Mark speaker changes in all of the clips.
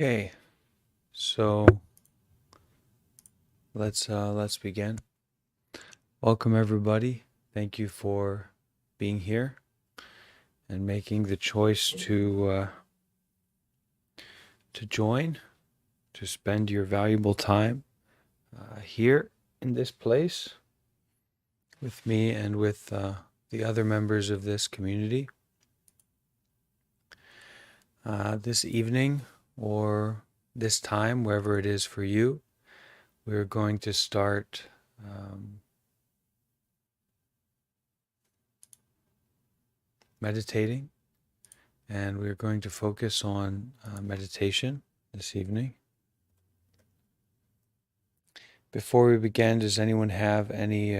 Speaker 1: Okay, so let's begin. Welcome everybody. Thank you for being here and making the choice to join, to spend your valuable time here in this place with me and with the other members of this community. This evening or this time, wherever it is for you, we're going to start meditating, and we're going to focus on meditation this evening. Before we begin, does anyone have any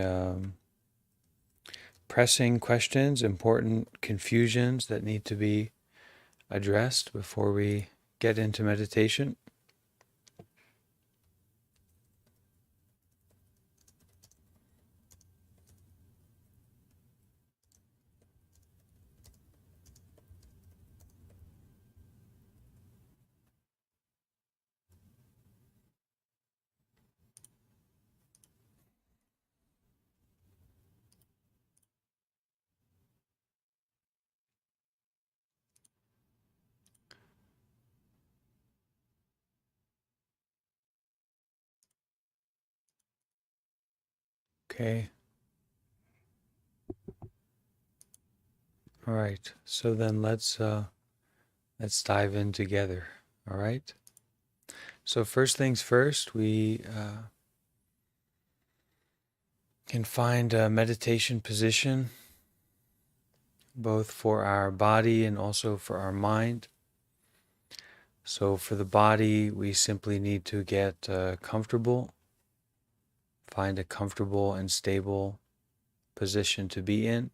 Speaker 1: pressing questions, important confusions that need to be addressed before we get into meditation? Okay. All right. So then let's dive in together. All right. So first things first, we can find a meditation position, both for our body and also for our mind. So for the body, we simply need to get comfortable, find a comfortable and stable position to be in.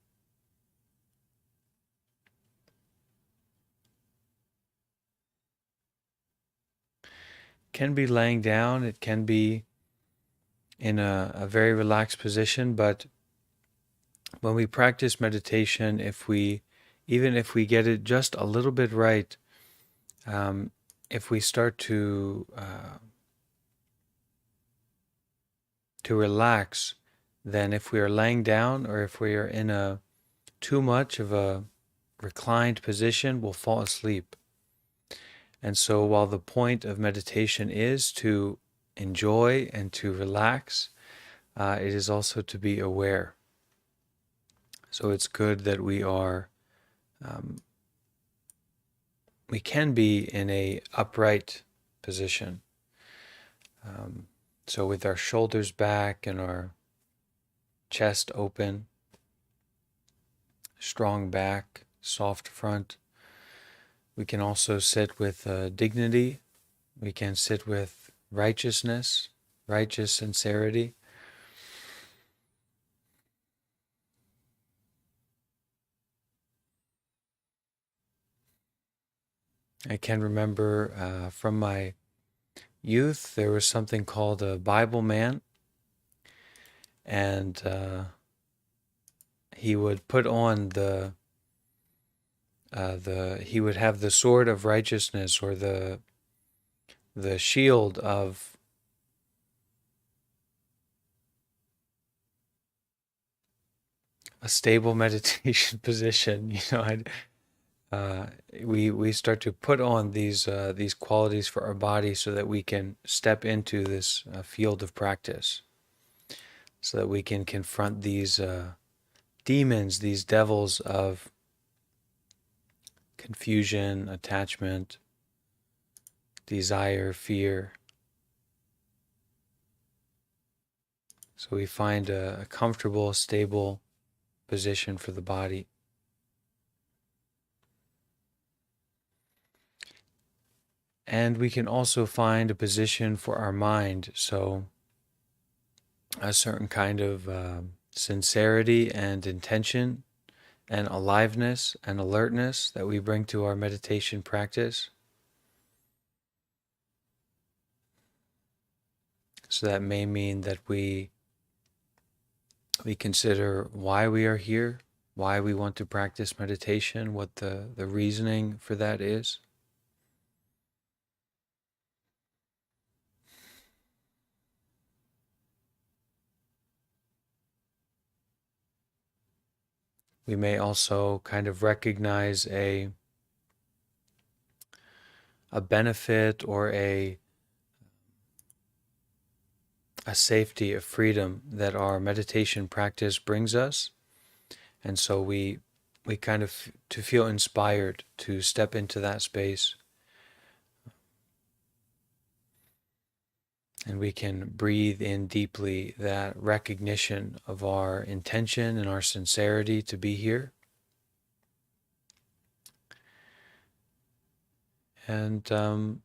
Speaker 1: Can be laying down, it can be in a very relaxed position, but when we practice meditation, even if we get it just a little bit right, if we start to relax, then if we are laying down or if we are in a too much of a reclined position, we'll fall asleep. And so while the point of meditation is to enjoy and to relax, it is also to be aware. So it's good that we can be in a upright position. So with our shoulders back and our chest open, strong back, soft front. We can also sit with dignity. We can sit with righteousness, righteous sincerity. I can remember from my youth, there was something called a Bible man, and he would put on he would have the sword of righteousness or the shield of a stable meditation position. We start to put on these qualities for our body so that we can step into this field of practice, so that we can confront these demons, these devils of confusion, attachment, desire, fear. So we find a comfortable, stable position for the body. And we can also find a position for our mind. So a certain kind of sincerity and intention and aliveness and alertness that we bring to our meditation practice. So that may mean that we consider why we are here, why we want to practice meditation, what the reasoning for that is. We may also kind of recognize a benefit or a safety, a freedom that our meditation practice brings us. And so we kind of to feel inspired to step into that space. And we can breathe in deeply that recognition of our intention and our sincerity to be here. And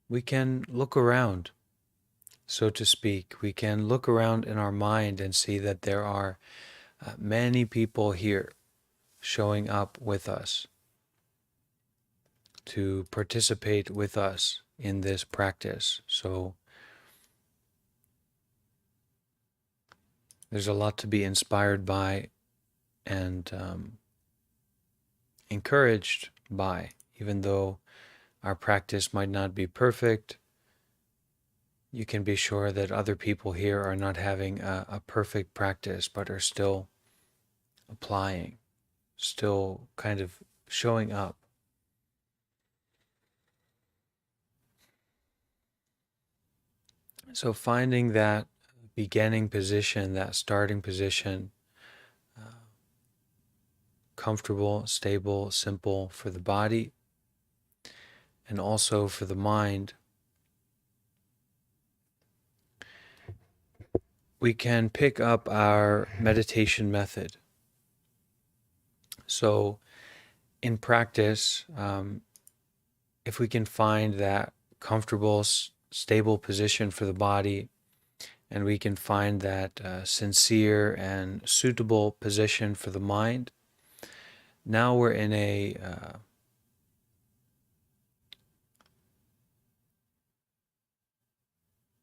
Speaker 1: we can look around, so to speak. We can look around in our mind and see that there are many people here showing up with us to participate with us in this practice. So there's a lot to be inspired by and encouraged by, even though our practice might not be perfect. You can be sure that other people here are not having a perfect practice, but are still applying, still kind of showing up. So finding that beginning position, that starting position, comfortable, stable, simple for the body, and also for the mind, we can pick up our meditation method. So in practice, if we can find that comfortable, stable position for the body, and we can find that sincere and suitable position for the mind, now we're in a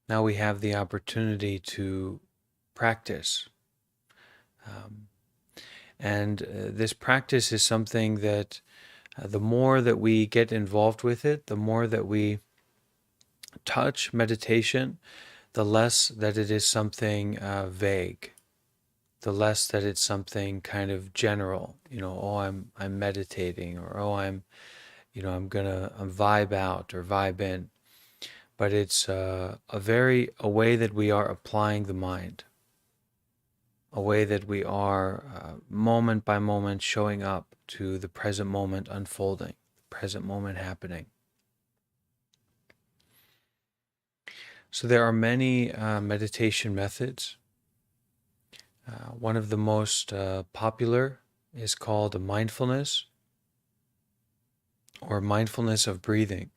Speaker 1: now we have the opportunity to practice. And this practice is something that the more that we get involved with it, the more that we touch meditation, the less that it is something vague, the less that it's something kind of general. Oh, I'm meditating, or oh, I'm gonna vibe out or vibe in. But it's a way that we are applying the mind, a way that we are moment by moment showing up to the present moment unfolding, the present moment happening. So there are many meditation methods. One of the most popular is called mindfulness, or mindfulness of breathing.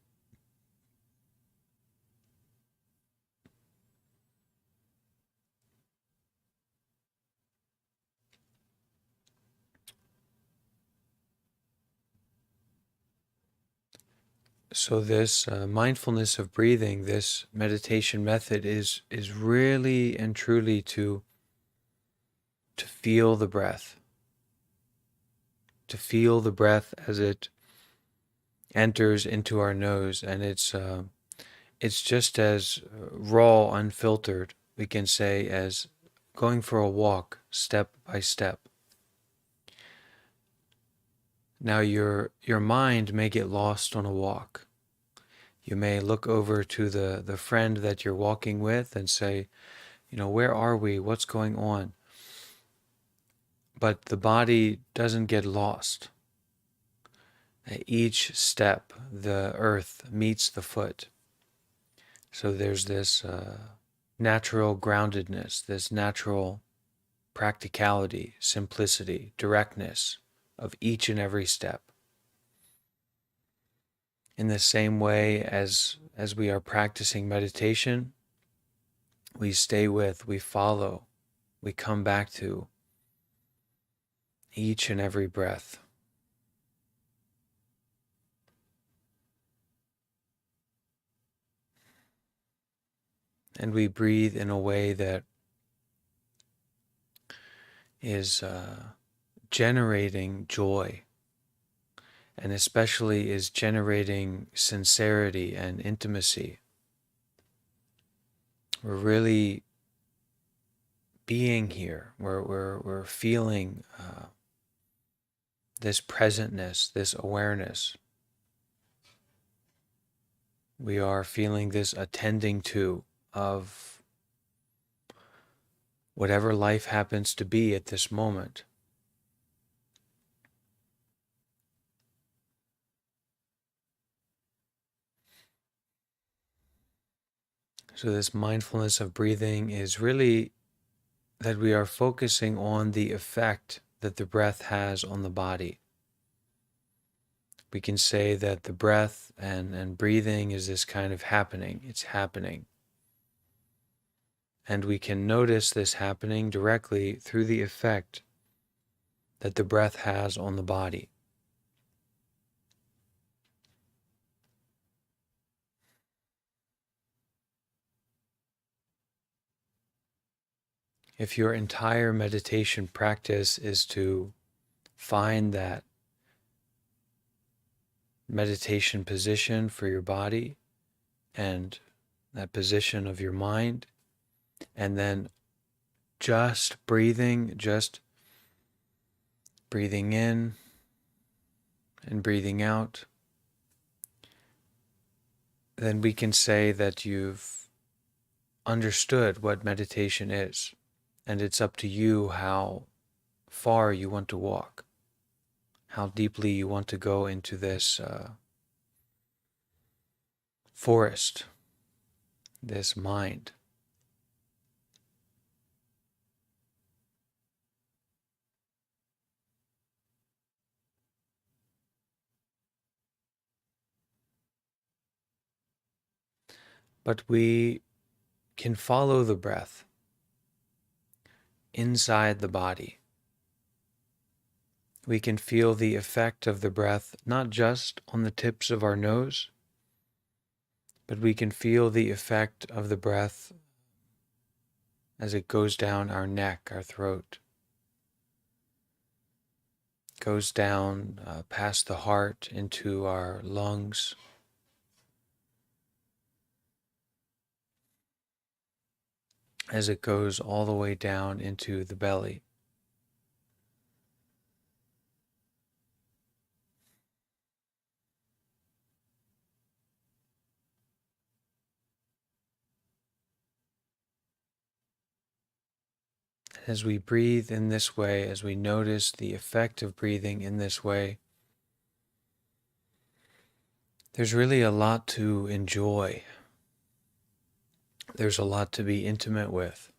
Speaker 1: So this mindfulness of breathing, this meditation method is really and truly to feel the breath, to feel the breath as it enters into our nose, and it's just as raw, unfiltered, we can say, as going for a walk step by step. Now your mind may get lost on a walk. You may look over to the friend that you're walking with and say, where are we? What's going on? But the body doesn't get lost. At each step, the earth meets the foot. So there's this natural groundedness, this natural practicality, simplicity, directness of each and every step. In the same way as we are practicing meditation, we stay with, we follow, we come back to each and every breath. And we breathe in a way that is generating joy, and especially is generating sincerity and intimacy. We're really being here. We're feeling this presentness, this awareness. We are feeling this attending to of whatever life happens to be at this moment. So this mindfulness of breathing is really that we are focusing on the effect that the breath has on the body. We can say that the breath and breathing is this kind of happening. It's happening. And we can notice this happening directly through the effect that the breath has on the body. If your entire meditation practice is to find that meditation position for your body and that position of your mind, and then just breathing in and breathing out, then we can say that you've understood what meditation is, and it's up to you how far you want to walk, how deeply you want to go into this forest, this mind. But we can follow the breath inside the body. We can feel the effect of the breath not just on the tips of our nose, but we can feel the effect of the breath as it goes down our neck, our throat, goes down past the heart into our lungs, as it goes all the way down into the belly. As we breathe in this way, as we notice the effect of breathing in this way, there's really a lot to enjoy. There's a lot to be intimate with.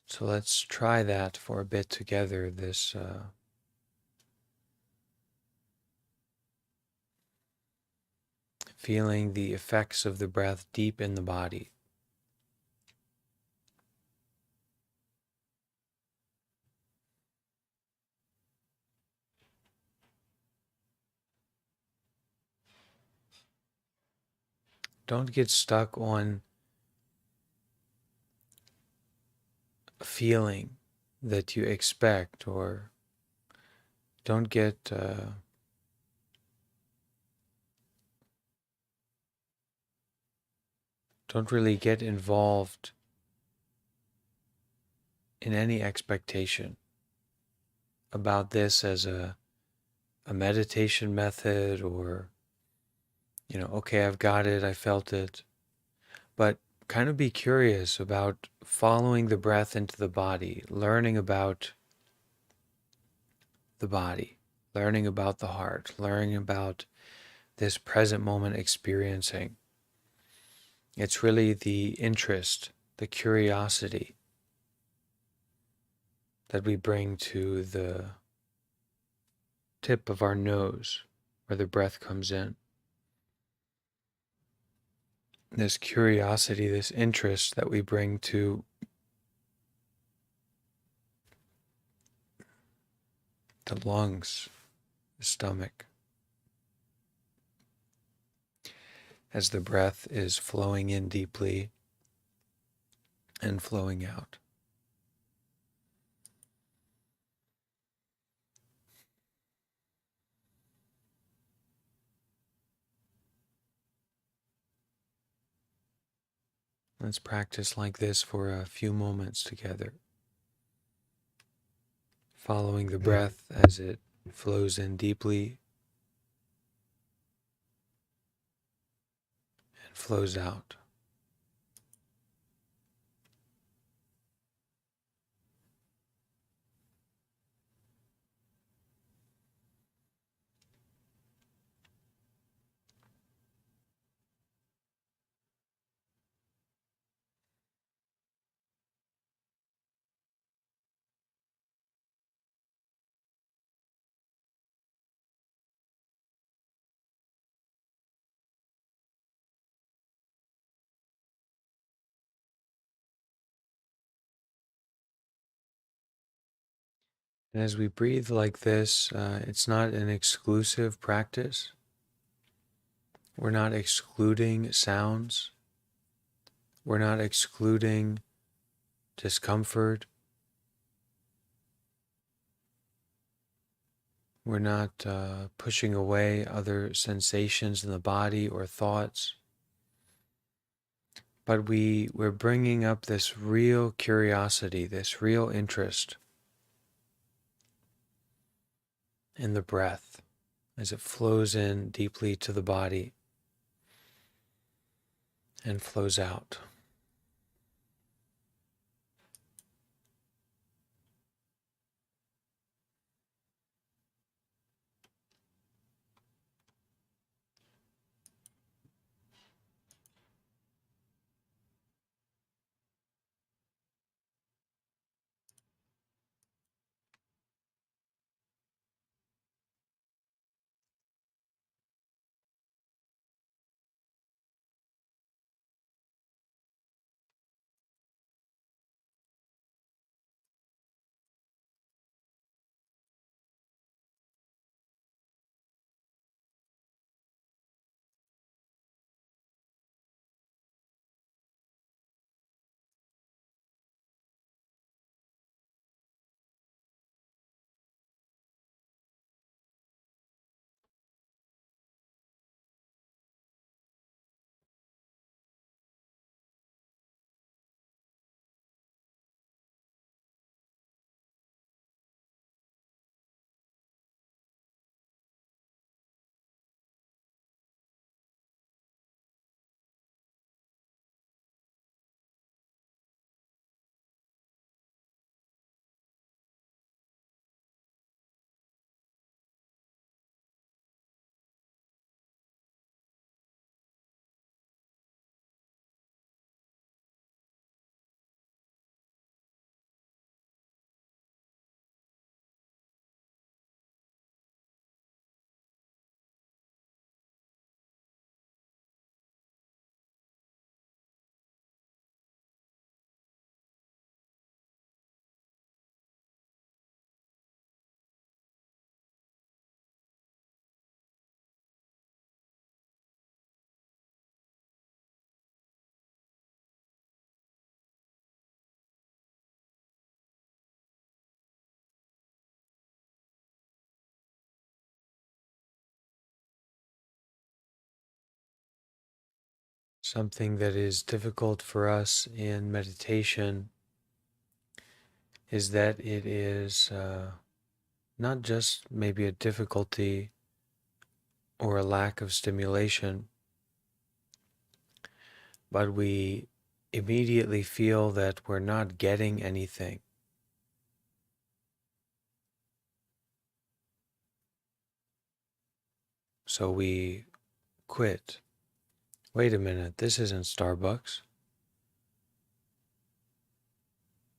Speaker 1: So let's try that for a bit together, this feeling the effects of the breath deep in the body. Don't get stuck on a feeling that you expect, or don't really get involved in any expectation about this as a meditation method, or, okay, I've got it, I felt it. But kind of be curious about following the breath into the body, learning about the body, learning about the heart, learning about this present moment experiencing. It's really the interest, the curiosity that we bring to the tip of our nose where the breath comes in. This curiosity, this interest that we bring to the lungs, the stomach, as the breath is flowing in deeply and flowing out. Let's practice like this for a few moments together, following the breath as it flows in deeply and flows out. And as we breathe like this, it's not an exclusive practice. We're not excluding sounds. We're not excluding discomfort. We're not pushing away other sensations in the body or thoughts. But we're bringing up this real curiosity, this real interest in the breath as it flows in deeply to the body and flows out. Something that is difficult for us in meditation is that it is not just maybe a difficulty or a lack of stimulation, but we immediately feel that we're not getting anything. So we quit. Wait a minute, this isn't Starbucks.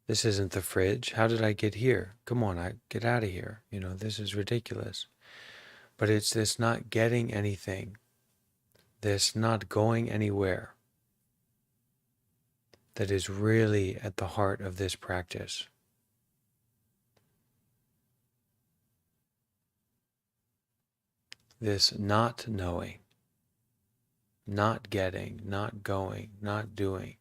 Speaker 1: This isn't the fridge. How did I get here? Come on, I get out of here. This is ridiculous. But it's this not getting anything, this not going anywhere, that is really at the heart of this practice. This not knowing, not getting, not going, not doing.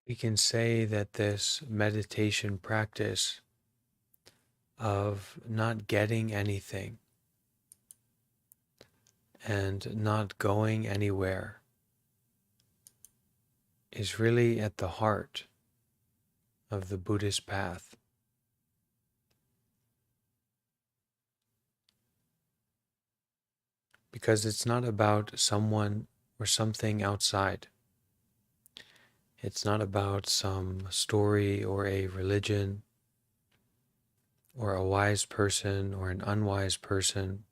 Speaker 1: we can say that this meditation practice of not getting anything and not going anywhere is really at the heart of the Buddhist path. Because it's not about someone or something outside. It's not about some story or a religion or a wise person or an unwise person.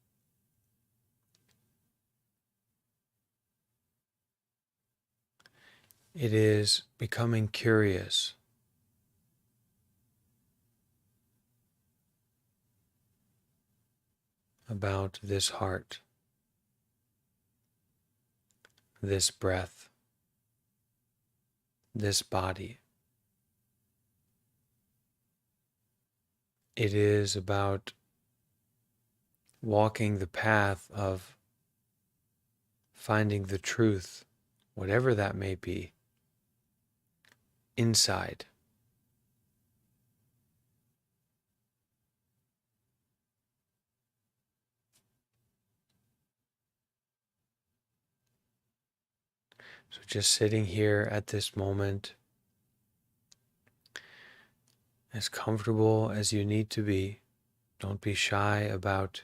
Speaker 1: It is becoming curious about this heart, this breath, this body. It is about walking the path of finding the truth, whatever that may be, inside. So just sitting here at this moment, as comfortable as you need to be. Don't be shy about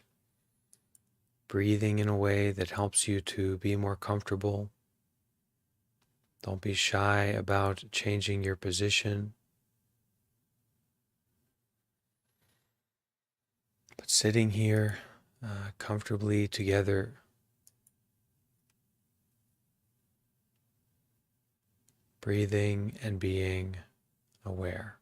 Speaker 1: breathing in a way that helps you to be more comfortable. Don't be shy about changing your position. But sitting here comfortably together, breathing and being aware.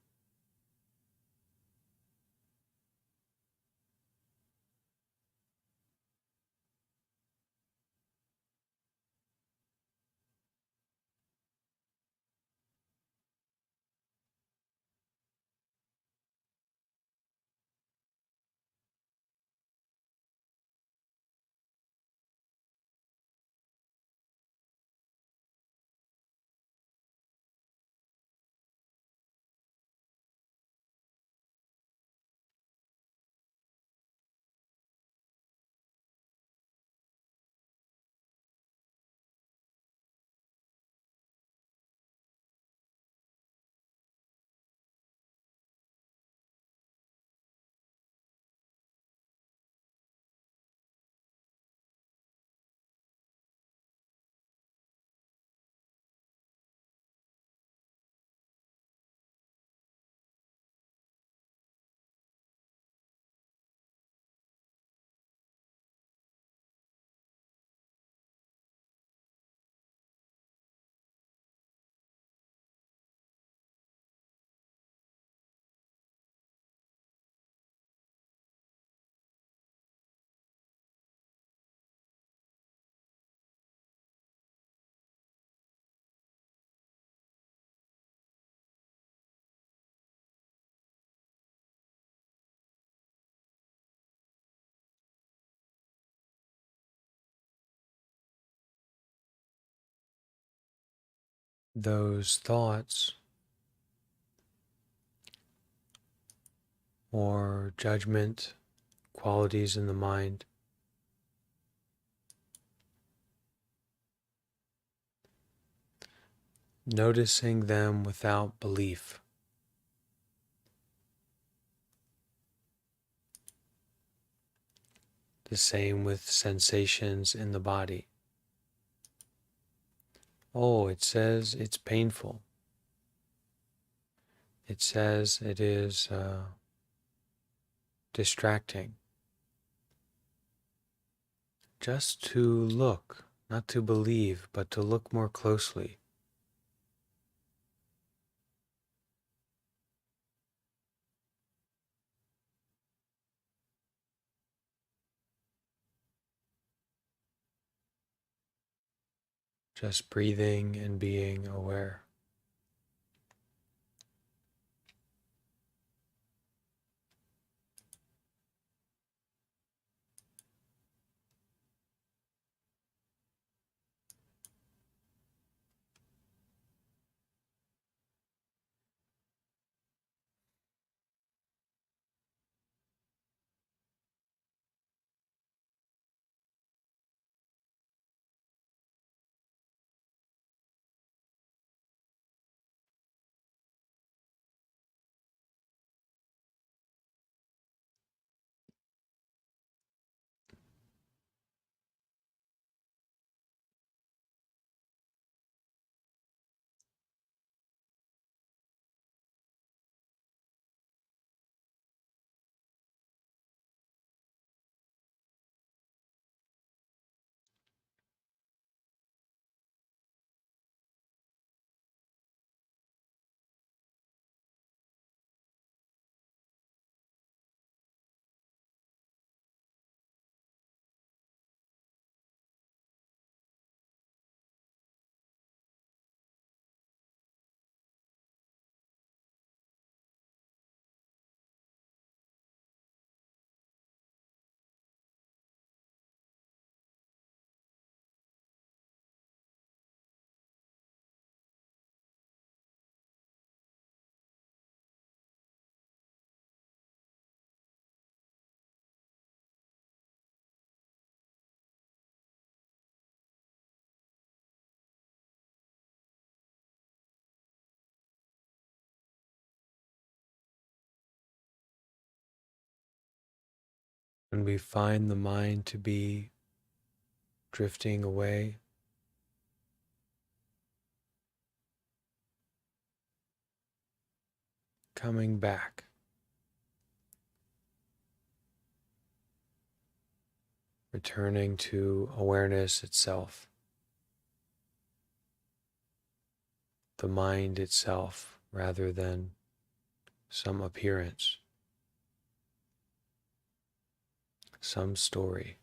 Speaker 1: Those thoughts or judgment qualities in the mind, noticing them without belief. The same with sensations in the body. Oh, it says it's painful. It says it is distracting. Just to look, not to believe, but to look more closely. Just breathing and being aware. When we find the mind to be drifting away, coming back, returning to awareness itself, the mind itself, rather than some appearance, some story.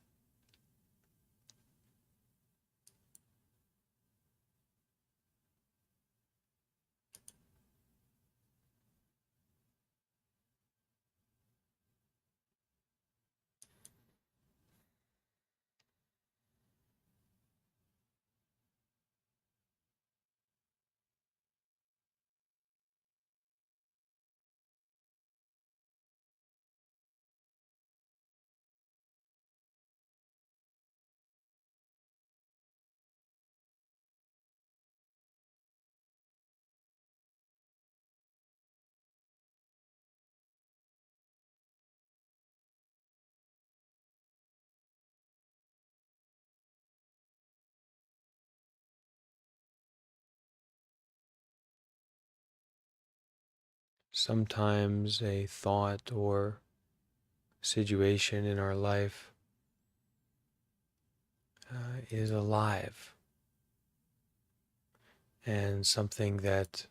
Speaker 1: Sometimes a thought or situation in our life is alive and something that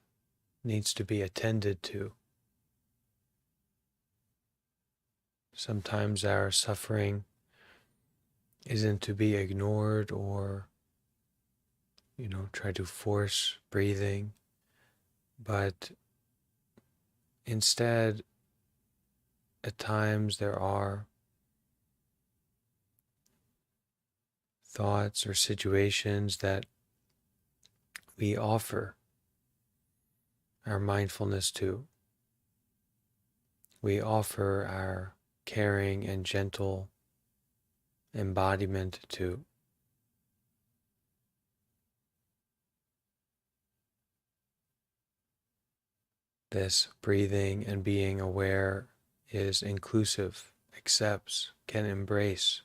Speaker 1: needs to be attended to. Sometimes our suffering isn't to be ignored or, try to force breathing, but instead, at times there are thoughts or situations that we offer our mindfulness to. We offer our caring and gentle embodiment to. This breathing and being aware is inclusive, accepts, can embrace.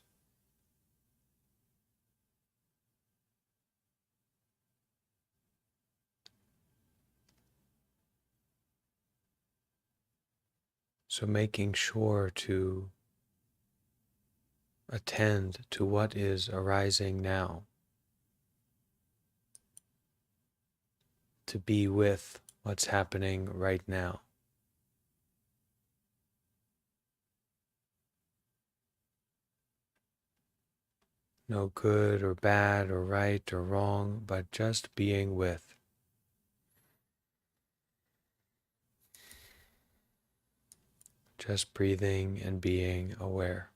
Speaker 1: So making sure to attend to what is arising now, to be with what's happening right now. No good or bad or right or wrong, but just being with. Just breathing and being aware.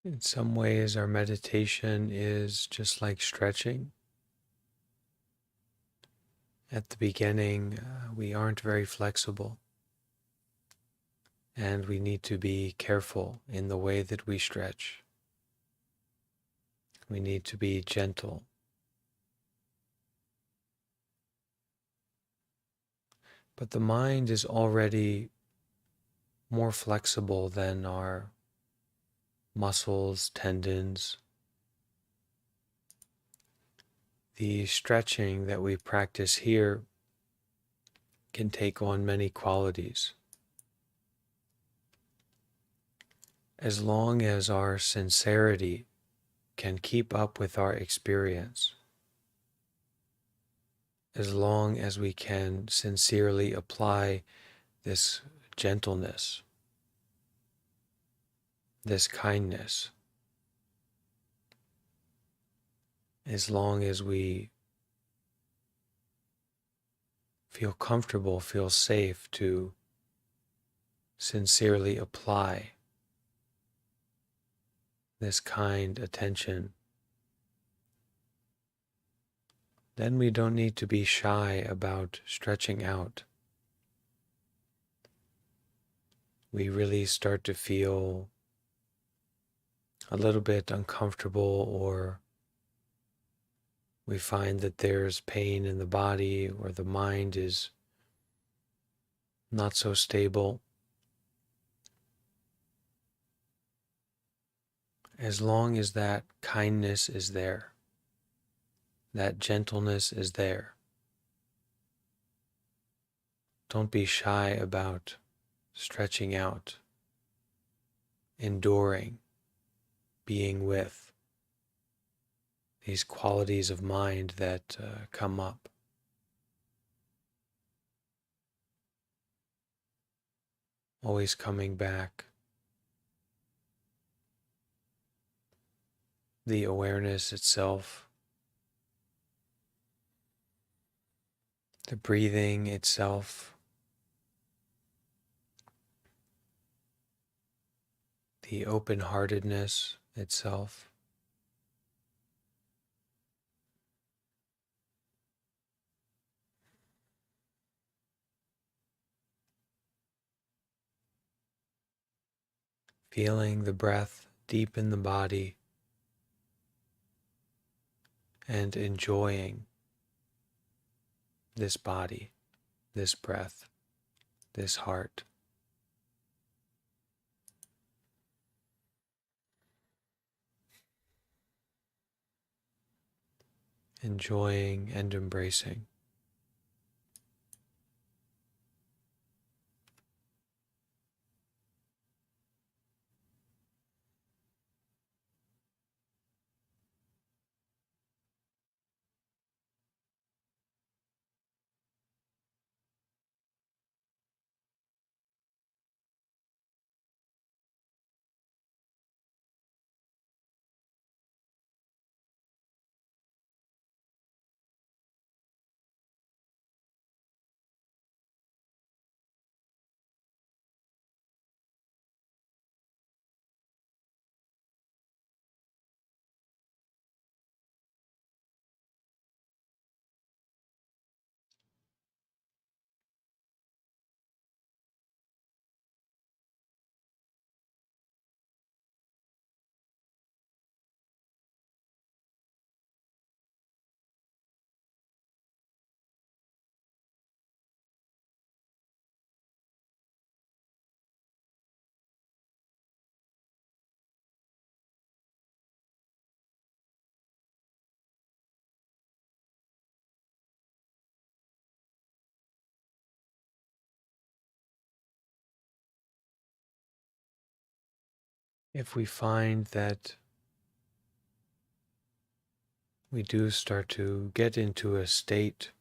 Speaker 1: In some ways, our meditation is just like stretching. At the beginning, we aren't very flexible, and we need to be careful in the way that we stretch. We need to be gentle. But the mind is already more flexible than our muscles, tendons. The stretching that we practice here can take on many qualities. As long as our sincerity can keep up with our experience, as long as we can sincerely apply this gentleness, this kindness, as long as we feel comfortable, feel safe to sincerely apply this kind attention, then we don't need to be shy about stretching out. We really start to feel a little bit uncomfortable, or we find that there's pain in the body, or the mind is not so stable. As long as that kindness is there, that gentleness is there, don't be shy about stretching out, enduring, being with these qualities of mind that come up. Always coming back. The awareness itself, the breathing itself, the open-heartedness itself. Feeling the breath deep in the body and enjoying this body, this breath, this heart. Enjoying and embracing. If we find that we do start to get into a state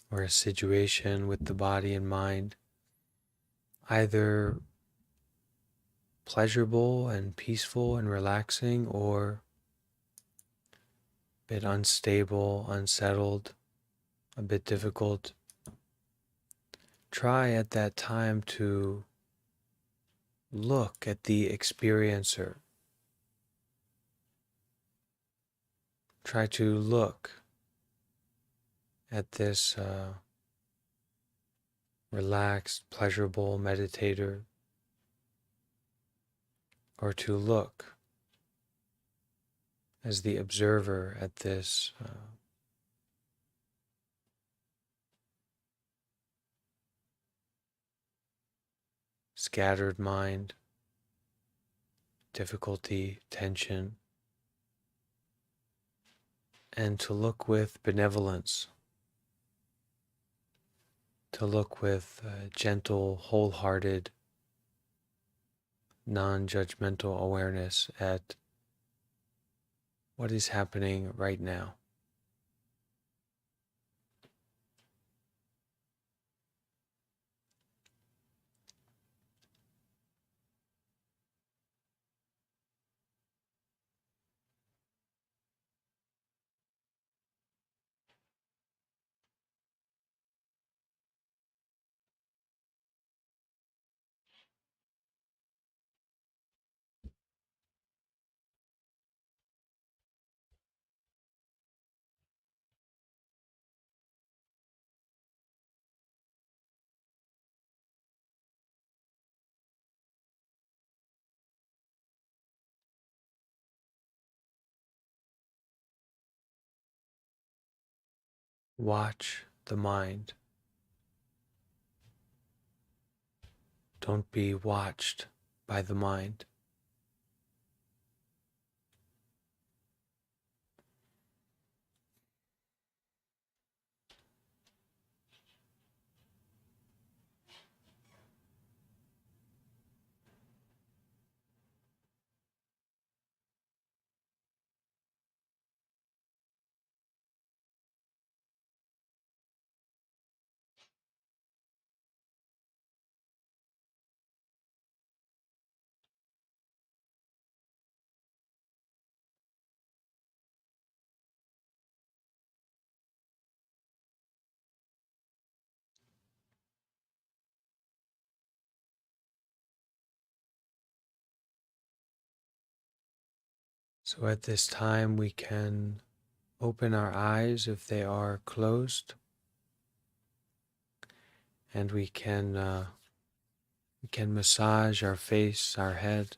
Speaker 1: or a situation with the body and mind, either pleasurable and peaceful and relaxing, or a bit unstable, unsettled, a bit difficult, try at that time to look at the experiencer. Try to look at this relaxed, pleasurable meditator, or to look as the observer at this scattered mind, difficulty, tension, and to look with benevolence, to look with gentle, wholehearted, non-judgmental awareness at what is happening right now. watch the mind. Don't be watched by the mind. So at this time we can open our eyes if they are closed, and we can massage our face, our head.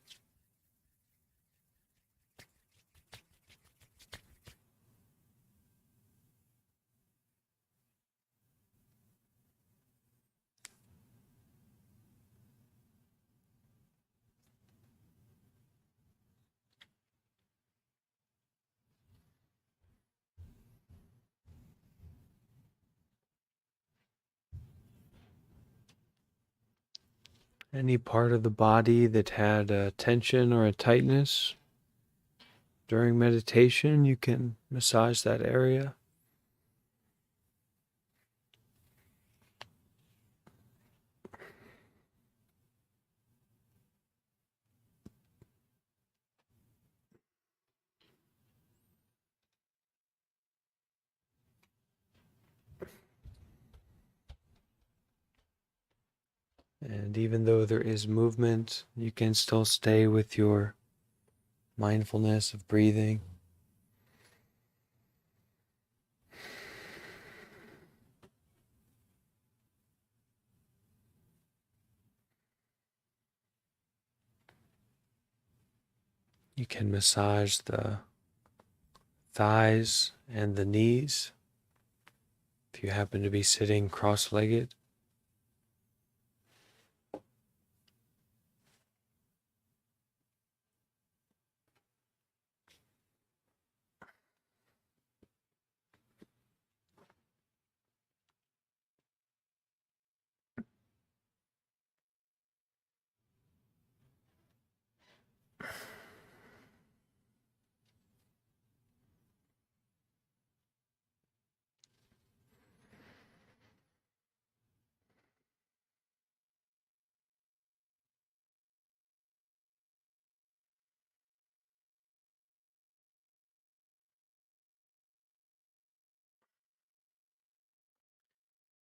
Speaker 1: Any part of the body that had a tension or a tightness during meditation, you can massage that area. And even though there is movement, you can still stay with your mindfulness of breathing. You can massage the thighs and the knees if you happen to be sitting cross-legged.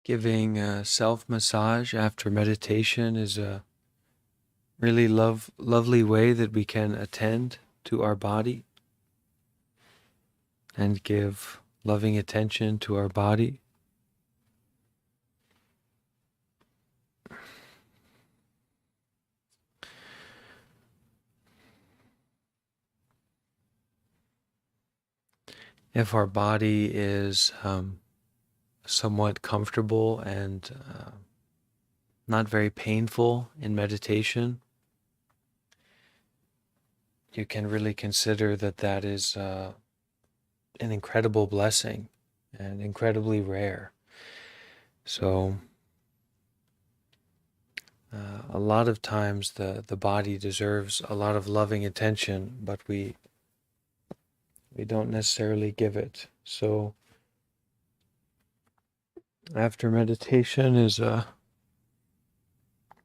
Speaker 1: Giving a self-massage after meditation is a really lovely way that we can attend to our body and give loving attention to our body. If our body is somewhat comfortable and not very painful in meditation, you can really consider that that is an incredible blessing and incredibly rare. So a lot of times the body deserves a lot of loving attention, but we don't necessarily give it. So after meditation is a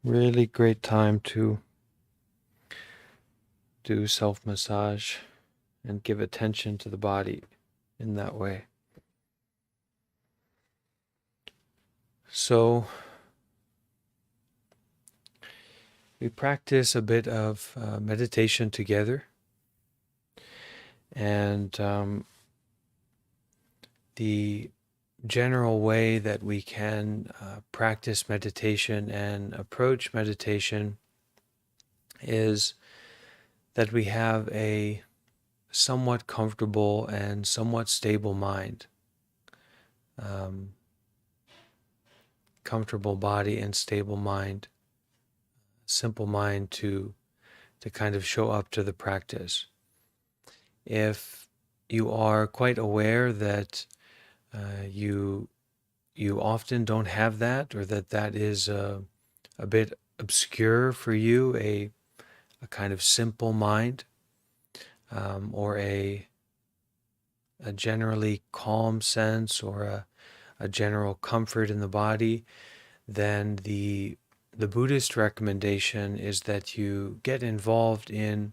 Speaker 1: really great time to do self-massage and give attention to the body in that way. So we practice a bit of meditation together, and the general way that we can practice meditation and approach meditation is that we have a somewhat comfortable and somewhat stable mind. comfortable body and stable mind, simple mind to kind of show up to the practice. If you are quite aware that you often don't have that, or that is a bit obscure for you, a kind of simple mind, or a generally calm sense, or a general comfort in the body, then the Buddhist recommendation is that you get involved in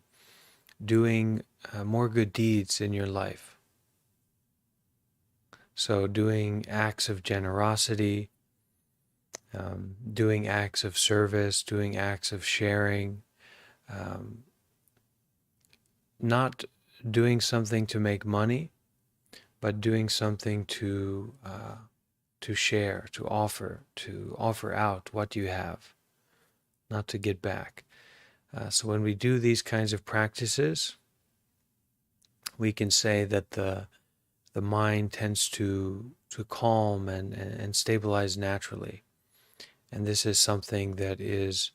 Speaker 1: doing more good deeds in your life. So doing acts of generosity, doing acts of service, doing acts of sharing, not doing something to make money, but doing something to share, to offer out what you have, not to get back. So when we do these kinds of practices, we can say that the mind tends to calm and stabilize naturally. And this is something that is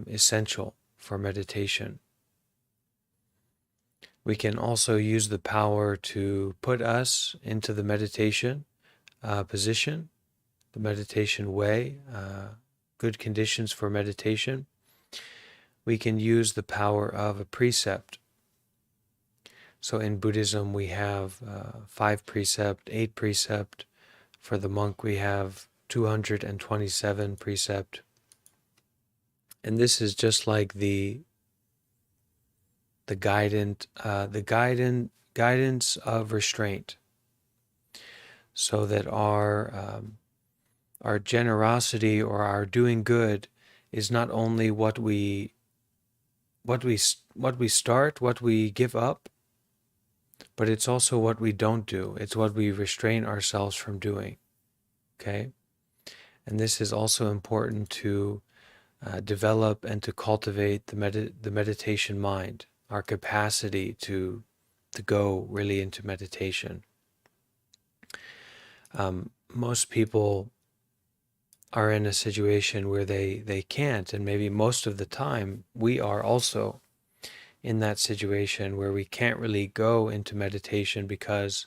Speaker 1: essential for meditation. We can also use the power to put us into the meditation position, the meditation way, good conditions for meditation. We can use the power of a precept. So in Buddhism, we have 5 precept, 8 precept. For the monk, we have 227 precept. And this is just like the guidance of restraint, so that our generosity or our doing good is not only what we start, what we give up, but it's also what we don't do. It's what we restrain ourselves from doing. Okay? And this is also important to develop and to cultivate the meditation mind, our capacity to go really into meditation. Most people are in a situation where they can't, and maybe most of the time we are also in that situation where we can't really go into meditation because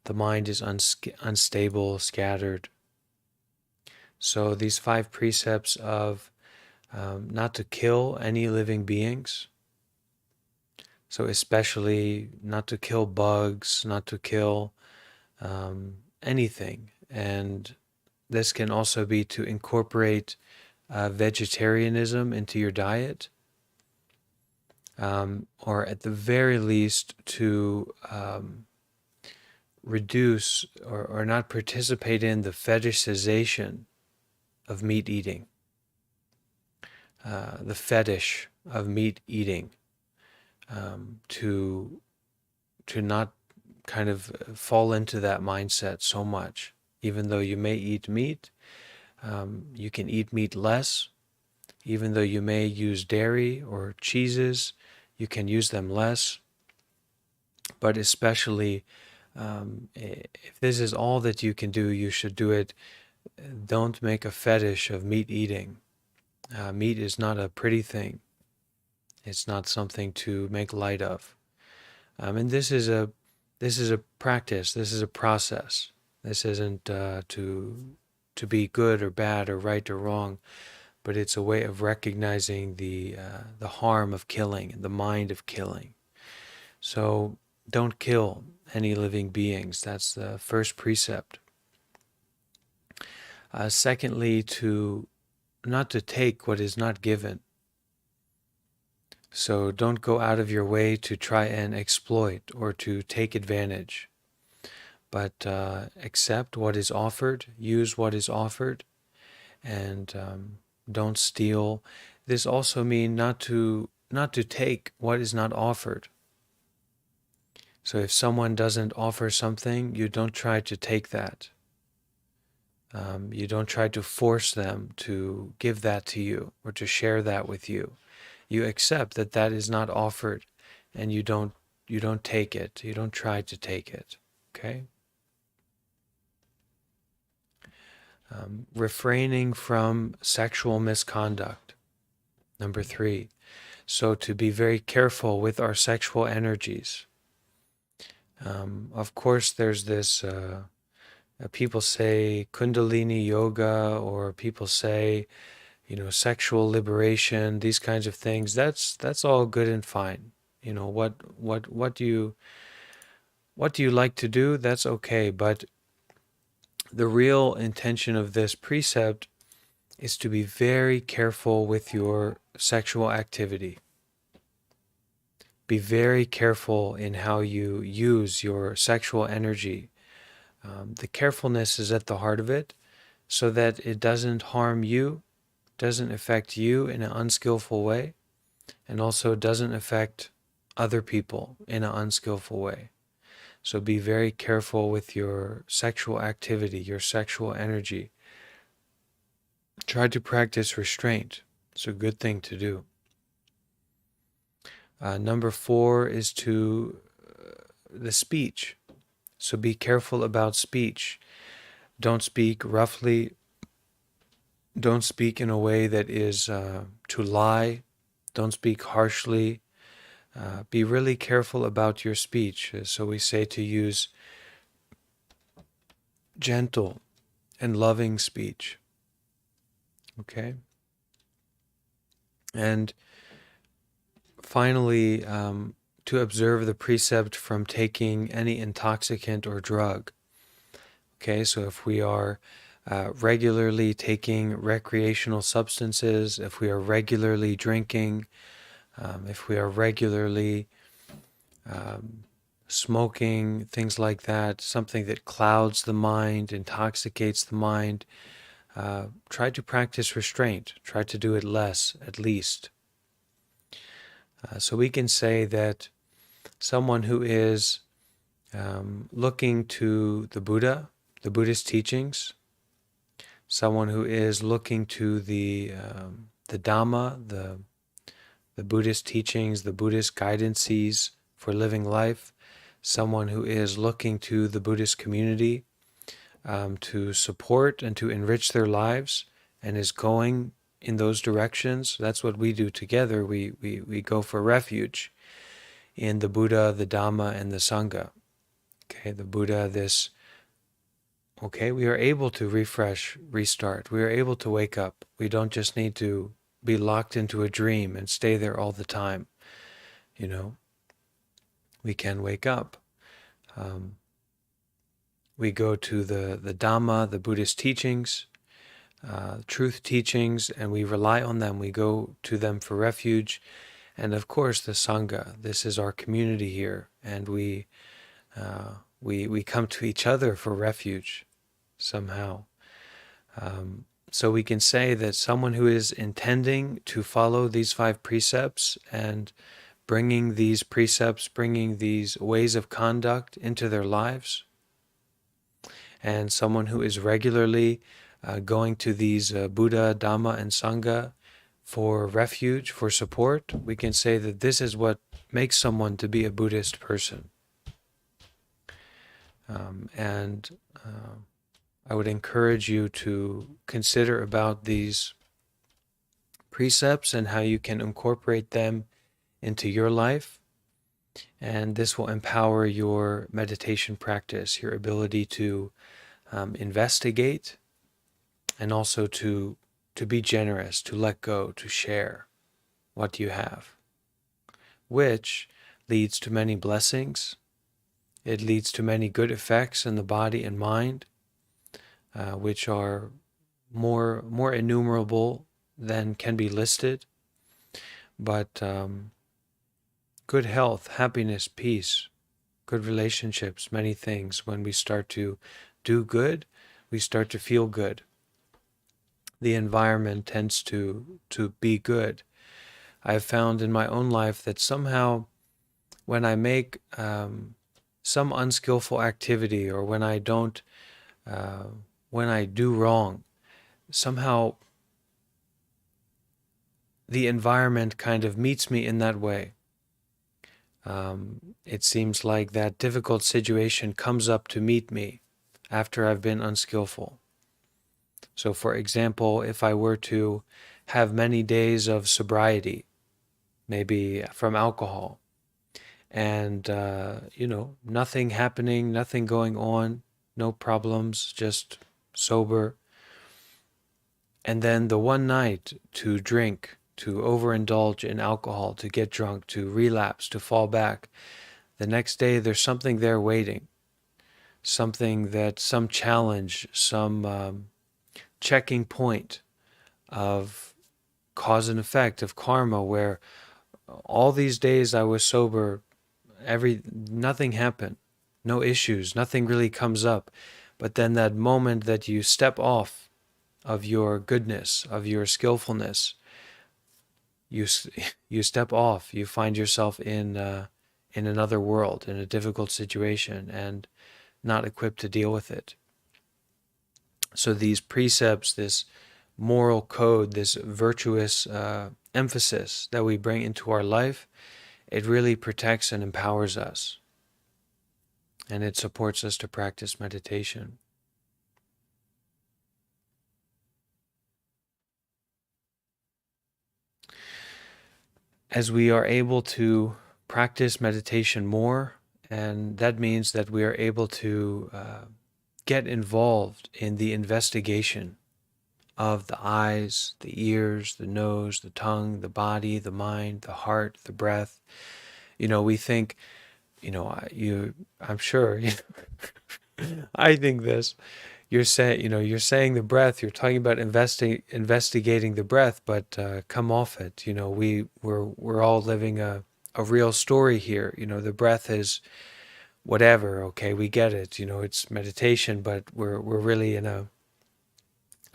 Speaker 1: the mind is unstable, scattered. So these 5 precepts of not to kill any living beings, so especially not to kill bugs, not to kill anything. And this can also be to incorporate vegetarianism into your diet, or at the very least to reduce or not participate in the fetishization of meat eating, the fetish of meat eating, to not kind of fall into that mindset so much. Even though you may eat meat, you can eat meat less. Even though you may use dairy or cheeses, you can use them less. But especially if this is all that you can do, you should do it. Don't make a fetish of meat eating. Meat is not a pretty thing. It's not something to make light of. And this is a practice. This is a process. This isn't to be good or bad or right or wrong, but it's a way of recognizing the harm of killing and the mind of killing. So don't kill any living beings. That's the first precept. Secondly, not to take what is not given. So don't go out of your way to try and exploit or to take advantage, but accept what is offered, use what is offered, and don't steal. This also means not to take what is not offered. So if someone doesn't offer something, you don't try to take that. You don't try to force them to give that to you or to share that with you. You accept that that is not offered, and you don't take it. You don't try to take it. Okay? refraining from sexual misconduct. Number 3, so to be very careful with our sexual energies. Of course, there's this, people say Kundalini yoga, or people say, sexual liberation, these kinds of things. That's all good and fine. What do you like to do? That's okay. But the real intention of this precept is to be very careful with your sexual activity. Be very careful in how you use your sexual energy. The carefulness is at the heart of it, so that it doesn't harm you, doesn't affect you in an unskillful way, and also doesn't affect other people in an unskillful way. So be very careful with your sexual activity, your sexual energy. Try to practice restraint. It's a good thing to do. Number 4 is to the speech. So be careful about speech. Don't speak roughly. Don't speak in a way that is to lie. Don't speak harshly. Be really careful about your speech. So we say to use gentle and loving speech. Okay? And finally, to observe the precept from taking any intoxicant or drug. Okay, so if we are regularly taking recreational substances, if we are regularly drinking, if we are regularly smoking, things like that, something that clouds the mind, intoxicates the mind, try to practice restraint. Try to do it less, at least. So we can say that someone who is looking to the Buddha, the Buddhist teachings, someone who is looking to the Dhamma, the Buddhist teachings, the Buddhist guidances for living life, someone who is looking to the Buddhist community to support and to enrich their lives, and is going in those directions. That's what we do together. We go for refuge in the Buddha, the Dhamma, and the Sangha. Okay, the Buddha, we are able to refresh, restart. We are able to wake up. We don't just need to be locked into a dream and stay there all the time. We can wake up. We go to the Dhamma, the Buddhist teachings, truth teachings, and we rely on them. We go to them for refuge. And of course, the Sangha. This is our community here, and we come to each other for refuge somehow. So we can say that someone who is intending to follow these 5 precepts and bringing these precepts, bringing these ways of conduct into their lives, and someone who is regularly going to these Buddha, Dhamma, and Sangha for refuge, for support, we can say that this is what makes someone to be a Buddhist person. I would encourage you to consider about these precepts and how you can incorporate them into your life. And this will empower your meditation practice, your ability to investigate, and also to be generous, to let go, to share what you have, which leads to many blessings. It leads to many good effects in the body and mind, which are more innumerable than can be listed. But good health, happiness, peace, good relationships, many things. When we start to do good, we start to feel good. The environment tends to be good. I've found in my own life that somehow when I make some unskillful activity, or when I do wrong, somehow the environment kind of meets me in that way. It seems like that difficult situation comes up to meet me after I've been unskillful. So, for example, if I were to have many days of sobriety, maybe from alcohol, and, nothing happening, nothing going on, no problems, just sober. And then the one night to drink, to overindulge in alcohol, to get drunk, to relapse, to fall back. The next day, there's something there waiting, some challenge, some checking point of cause and effect, of karma, where all these days I was sober, nothing happened, no issues, nothing really comes up. But then that moment that you step off of your goodness, of your skillfulness, you step off, you find yourself in another world, in a difficult situation, and not equipped to deal with it. So these precepts, this moral code, this virtuous emphasis that we bring into our life, it really protects and empowers us. And it supports us to practice meditation. As we are able to practice meditation more, and that means that we are able to get involved in the investigation of the eyes, the ears, the nose, the tongue, the body, the mind, the heart, the breath. We think, I'm sure, I think this. You're saying the breath. You're talking about investigating the breath, but come off it. We're all living a real story here. The breath is whatever. Okay, we get it. It's meditation, but we're really in a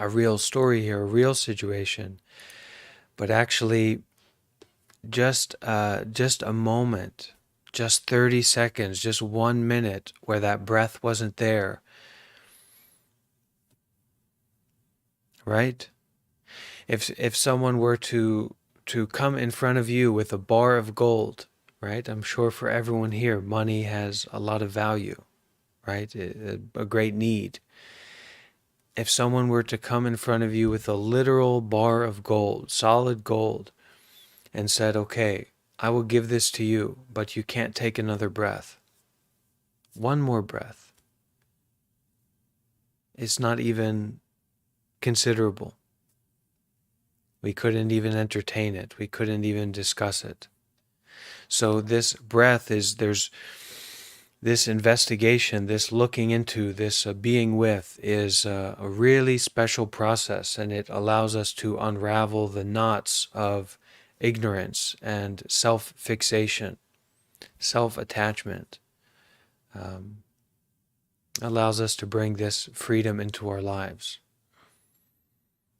Speaker 1: real story here, a real situation. But actually, just a moment, just 30 seconds, just 1 minute where that breath wasn't there. Right? If someone were to come in front of you with a bar of gold, right? I'm sure for everyone here, money has a lot of value, right? A great need. If someone were to come in front of you with a literal bar of gold, solid gold, and said, okay, I will give this to you, but you can't take another breath. One more breath. It's not even considerable. We couldn't even entertain it. We couldn't even discuss it. So this breath there's this investigation, this looking into, this being with is a really special process, and it allows us to unravel the knots of ignorance and self-fixation, self-attachment. Allows us to bring this freedom into our lives,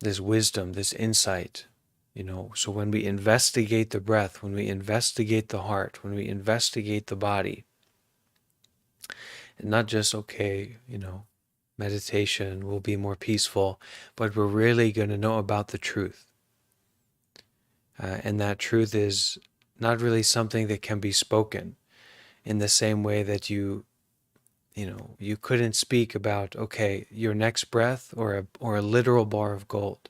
Speaker 1: this wisdom, this insight. So when we investigate the breath, when we investigate the heart, when we investigate the body, and not just, meditation will be more peaceful, but we're really going to know about the truth. And that truth is not really something that can be spoken in the same way that you couldn't speak about, your next breath or a literal bar of gold.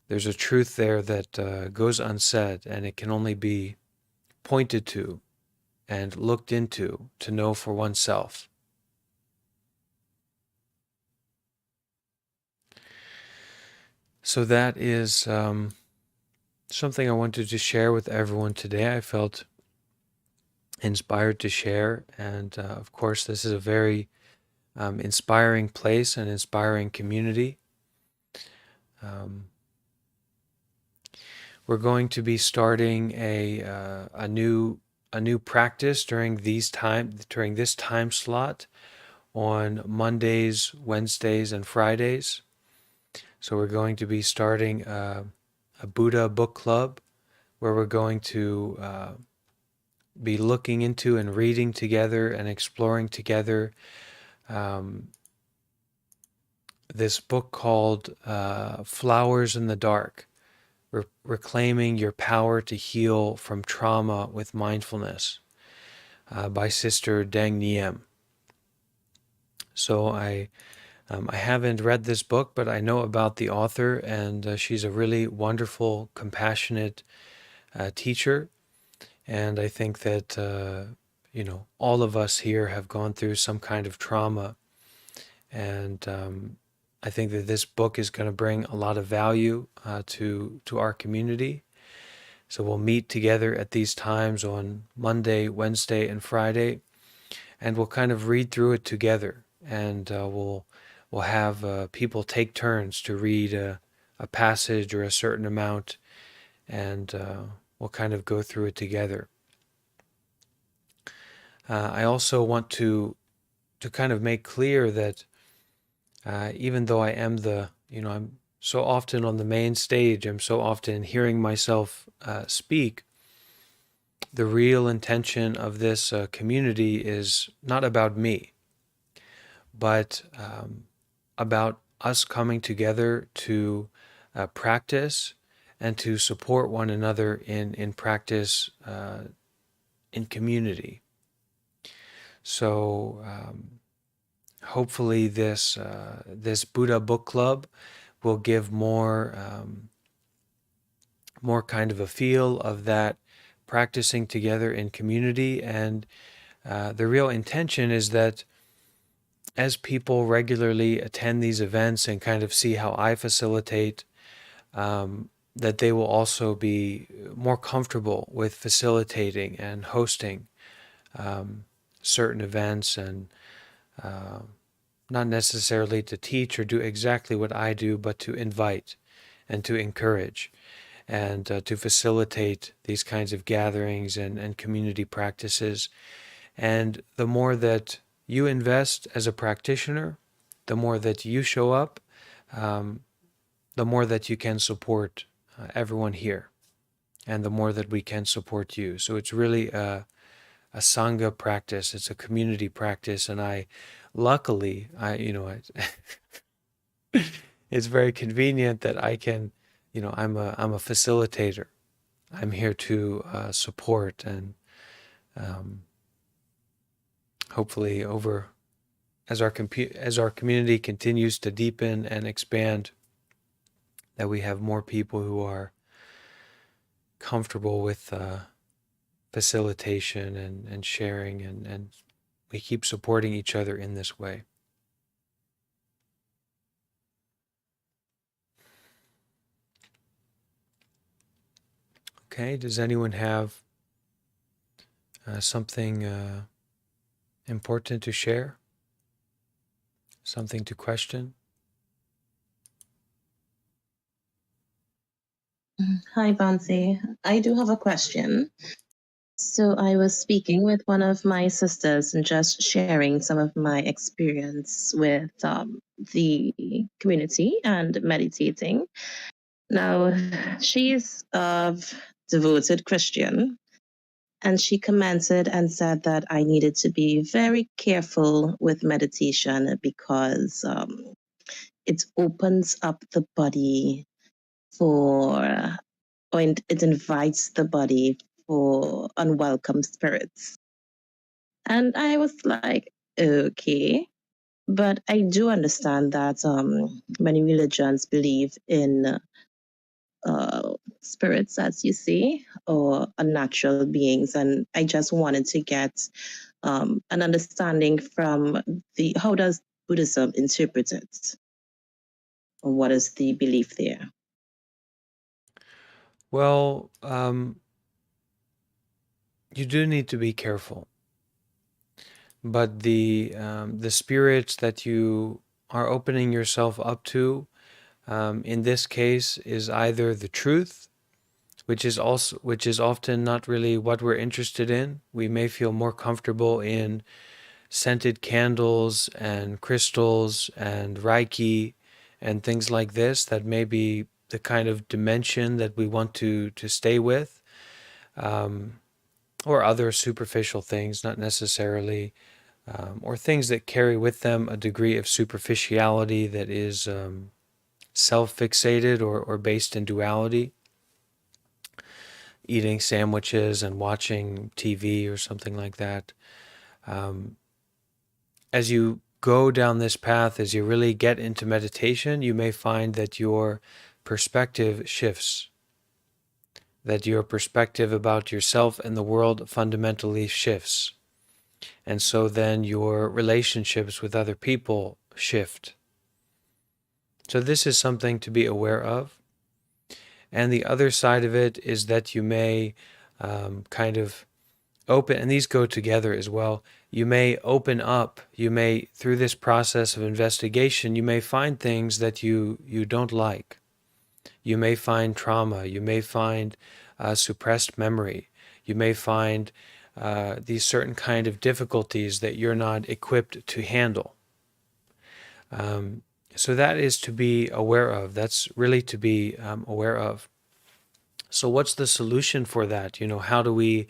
Speaker 1: There's a truth there that goes unsaid, and it can only be pointed to and looked into to know for oneself. So that is something I wanted to share with everyone today. I felt inspired to share, and of course this is a very inspiring place, an inspiring community. We're going to be starting a new practice during this time slot on Mondays, Wednesdays, and Fridays. So we're going to be starting a Buddha book club where we're going to be looking into and reading together and exploring together this book called Flowers in the Dark, Reclaiming Your Power to Heal from Trauma with Mindfulness, by Sister Deng Niem. So I I haven't read this book, but I know about the author, and she's a really wonderful, compassionate teacher. And I think that, all of us here have gone through some kind of trauma. And I think that this book is going to bring a lot of value to our community. So we'll meet together at these times on Monday, Wednesday, and Friday, and we'll kind of read through it together. And we'll have people take turns to read a passage or a certain amount, and we'll kind of go through it together. I also want to kind of make clear that even though I am I'm so often on the main stage, I'm so often hearing myself speak, the real intention of this community is not about me, but about us coming together to practice and to support one another in practice in community. So hopefully this Buddha Book Club will give more kind of a feel of that practicing together in community. And the real intention is that as people regularly attend these events and kind of see how I facilitate, that they will also be more comfortable with facilitating and hosting certain events, and not necessarily to teach or do exactly what I do, but to invite and to encourage and to facilitate these kinds of gatherings and community practices. And the more that you invest as a practitioner, the more that you show up, the more that you can support everyone here, and the more that we can support you. So it's really a Sangha practice. It's a community practice, and luckily, it's very convenient that I can, I'm a facilitator. I'm here to support, and hopefully, as our community continues to deepen and expand, that we have more people who are comfortable with facilitation and sharing, and we keep supporting each other in this way. Okay, does anyone have something important to share? Something to question?
Speaker 2: Hi, Bante. I do have a question. So I was speaking with one of my sisters and just sharing some of my experience with the community and meditating. Now, she's a devoted Christian, and she commented and said that I needed to be very careful with meditation because it opens up the body for, or it invites the body for unwelcome spirits. And I was like, okay. But I do understand that many religions believe in spirits, as you say, or unnatural beings. And I just wanted to get an understanding from how does Buddhism interpret it? Or what is the belief there?
Speaker 1: Well, you do need to be careful, but the spirits that you are opening yourself up to, in this case, is either the truth, which is often not really what we're interested in. We may feel more comfortable in scented candles and crystals and Reiki and things like this. That may be the kind of dimension that we want to stay with, or other superficial things, not necessarily, or things that carry with them a degree of superficiality that is self-fixated or based in duality. Eating sandwiches and watching TV or something like that. As you go down this path, as you really get into meditation, you may find that your perspective shifts, that your perspective about yourself and the world fundamentally shifts. And so then your relationships with other people shift. So this is something to be aware of. And the other side of it is that you may kind of open, and these go together as well. You may open up, you may, through this process of investigation, you may find things that you don't like. You may find trauma, you may find suppressed memory, you may find these certain kind of difficulties that you're not equipped to handle. So that is to be aware of. That's really to be aware of. So what's the solution for that? How do we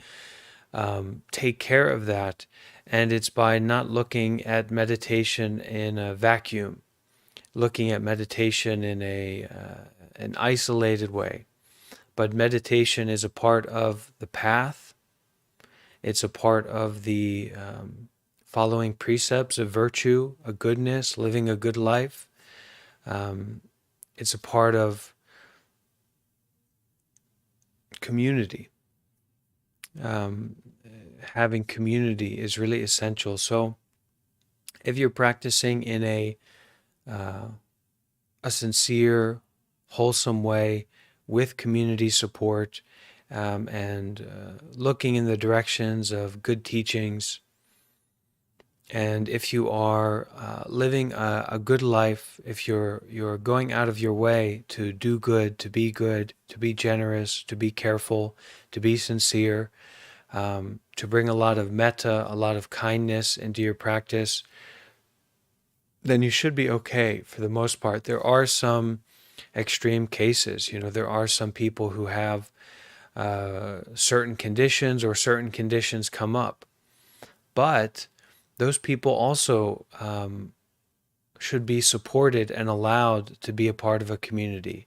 Speaker 1: take care of that? And it's by not looking at meditation in a vacuum, looking at meditation in an isolated way. But meditation is a part of the path. It's a part of the following precepts of virtue, a goodness, living a good life. It's a part of community. Having community is really essential. So if you're practicing in a sincere, wholesome way with community support, and looking in the directions of good teachings, and if you are living a good life, if you're going out of your way to do good, to be generous, to be careful, to be sincere, to bring a lot of metta, a lot of kindness into your practice, then you should be okay for the most part. There are some extreme cases. There are some people who have certain conditions, or certain conditions come up. But those people also should be supported and allowed to be a part of a community.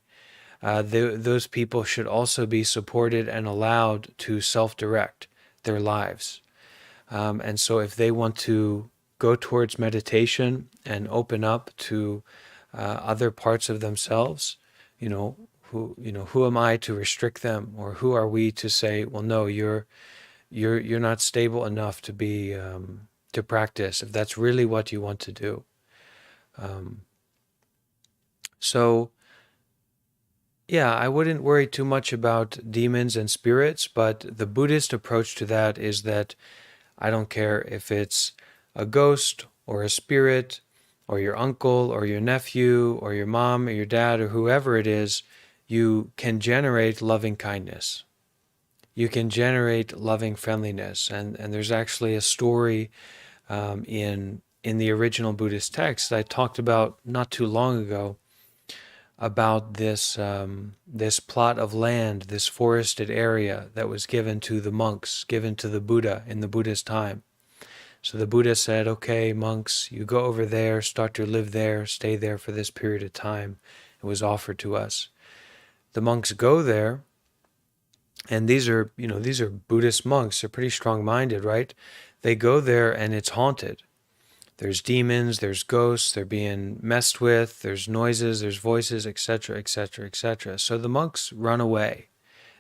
Speaker 1: Those people should also be supported and allowed to self-direct their lives. And so if they want to go towards meditation and open up to other parts of themselves, who am I to restrict them, or who are we to say, well, no, you're not stable enough to be to practice, if that's really what you want to do. So yeah, I wouldn't worry too much about demons and spirits, but the Buddhist approach to that is that I don't care if it's a ghost or a spirit or your uncle or your nephew or your mom or your dad or whoever it is, you can generate loving kindness. You can generate loving friendliness. And there's actually a story in the original Buddhist text I talked about not too long ago, about this plot of land, this forested area that was given to the monks, given to the Buddha in the Buddha's time. So the Buddha said, okay, monks, you go over there, start to live there, stay there for this period of time. It was offered to us. The monks go there, and these are Buddhist monks. They're pretty strong-minded, right? They go there and it's haunted. There's demons, there's ghosts, they're being messed with, there's noises, there's voices, etc., etc., etc. So the monks run away.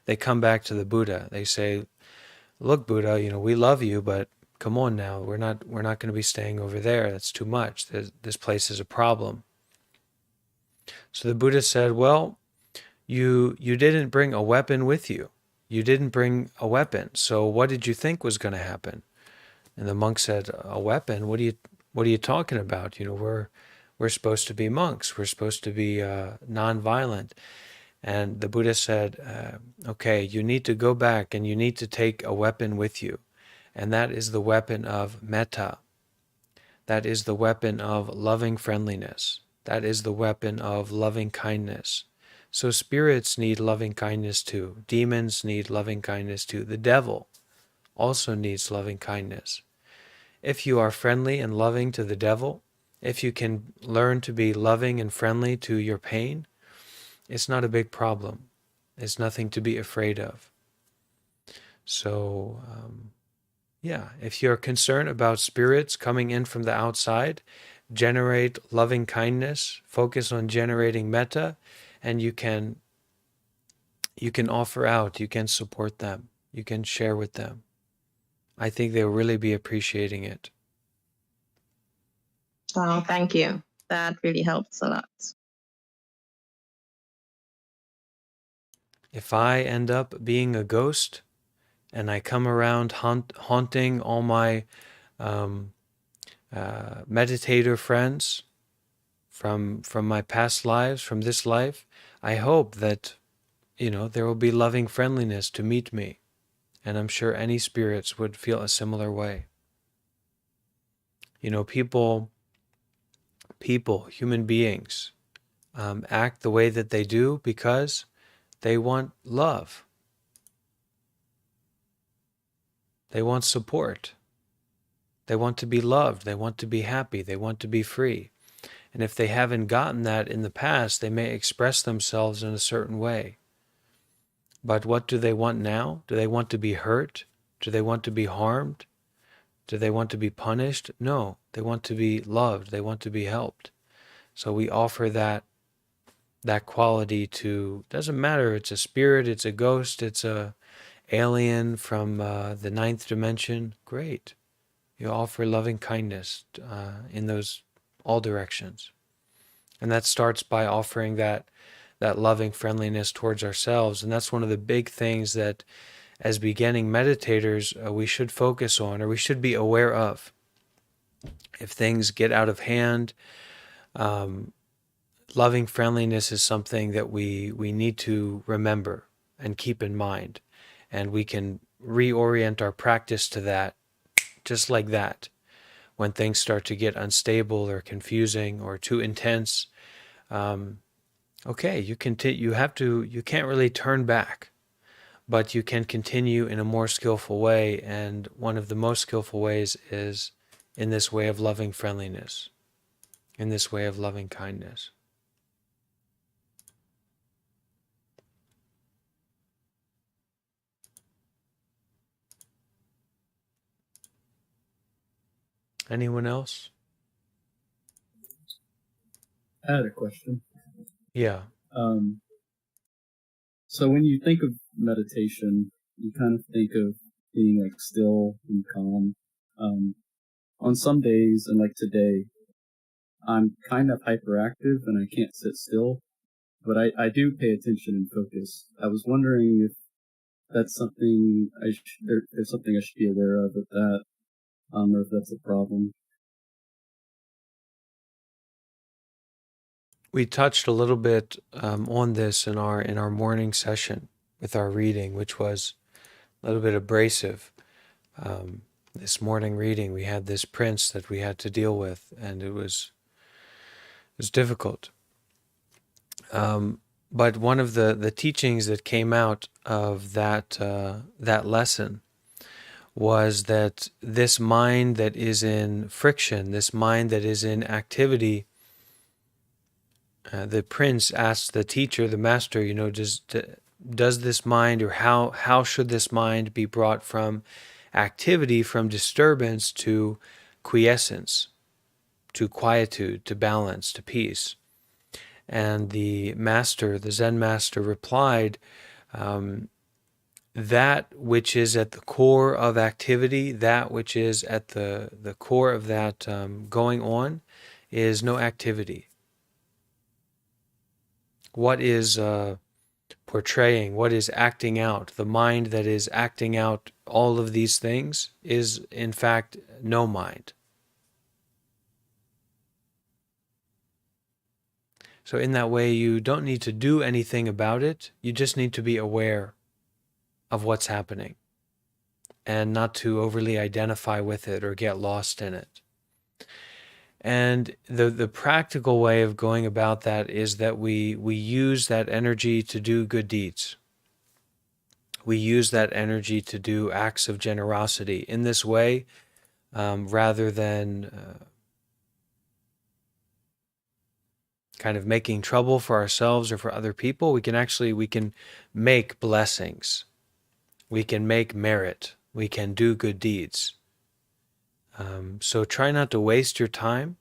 Speaker 1: They come back to the Buddha. They say, look, Buddha, we love you, but come on now, we're not going to be staying over there. That's too much. This place is a problem. So the Buddha said, well, you didn't bring a weapon with you. You didn't bring a weapon. So what did you think was going to happen? And the monk said, a weapon? What are you talking about? We're supposed to be monks. We're supposed to be nonviolent. And the Buddha said, okay, you need to go back and you need to take a weapon with you. And that is the weapon of metta. That is the weapon of loving friendliness. That is the weapon of loving kindness. So spirits need loving kindness too. Demons need loving kindness too. The devil also needs loving kindness. If you are friendly and loving to the devil, if you can learn to be loving and friendly to your pain, it's not a big problem. It's nothing to be afraid of. So, if you're concerned about spirits coming in from the outside, generate loving kindness, focus on generating metta, and you can offer out, you can support them, you can share with them. I think they'll really be appreciating it.
Speaker 2: Oh, thank you. That really helps a lot.
Speaker 1: If I end up being a ghost and I come around haunting all my meditator friends from my past lives, from this life, I hope that, there will be loving friendliness to meet me. And I'm sure any spirits would feel a similar way. People, human beings, act the way that they do because they want love. They want support. They want to be loved. They want to be happy. They want to be free. And if they haven't gotten that in the past, they may express themselves in a certain way. But what do they want now? Do they want to be hurt? Do they want to be harmed? Do they want to be punished? No, they want to be loved. They want to be helped. So we offer that quality to, doesn't matter, it's a spirit, it's a ghost, it's a alien from the ninth dimension. Great. You offer loving kindness in those all directions. And that starts by offering that loving friendliness towards ourselves. And that's one of the big things that as beginning meditators we should focus on, or we should be aware of. If things get out of hand, loving friendliness is something that we need to remember and keep in mind. And we can reorient our practice to that just like that. When things start to get unstable or confusing or too intense, okay, you can't really turn back, but you can continue in a more skillful way. And one of the most skillful ways is in this way of loving friendliness, in this way of loving kindness. Anyone else?
Speaker 3: I had a question.
Speaker 1: Yeah.
Speaker 3: So when you think of meditation, you kind of think of being like still and calm. On some days, and like today, I'm kind of hyperactive and I can't sit still, but I do pay attention and focus. I was wondering if that's something there's something I should be aware of with that, or if that's a problem.
Speaker 1: We touched a little bit on this in our morning session with our reading, which was a little bit abrasive. This morning reading, we had this prince that we had to deal with, and it was difficult. But one of the teachings that came out of that lesson was that this mind that is in friction, this mind that is in activity, the prince asked the teacher, the master, does this mind, or how should this mind be brought from activity, from disturbance to quiescence, to quietude, to balance, to peace? And the Zen master replied, that which is at the core of activity, that which is at the core of that going on, is no activity. What is portraying, what is acting out, the mind that is acting out all of these things is in fact no mind. So in that way, you don't need to do anything about it. You just need to be aware of what's happening and not to overly identify with it or get lost in it. And the practical way of going about that is that we use that energy to do good deeds. We use that energy to do acts of generosity. In this way, rather than kind of making trouble for ourselves or for other people, we can make blessings. We can make merit. We can do good deeds. So try not to waste your time.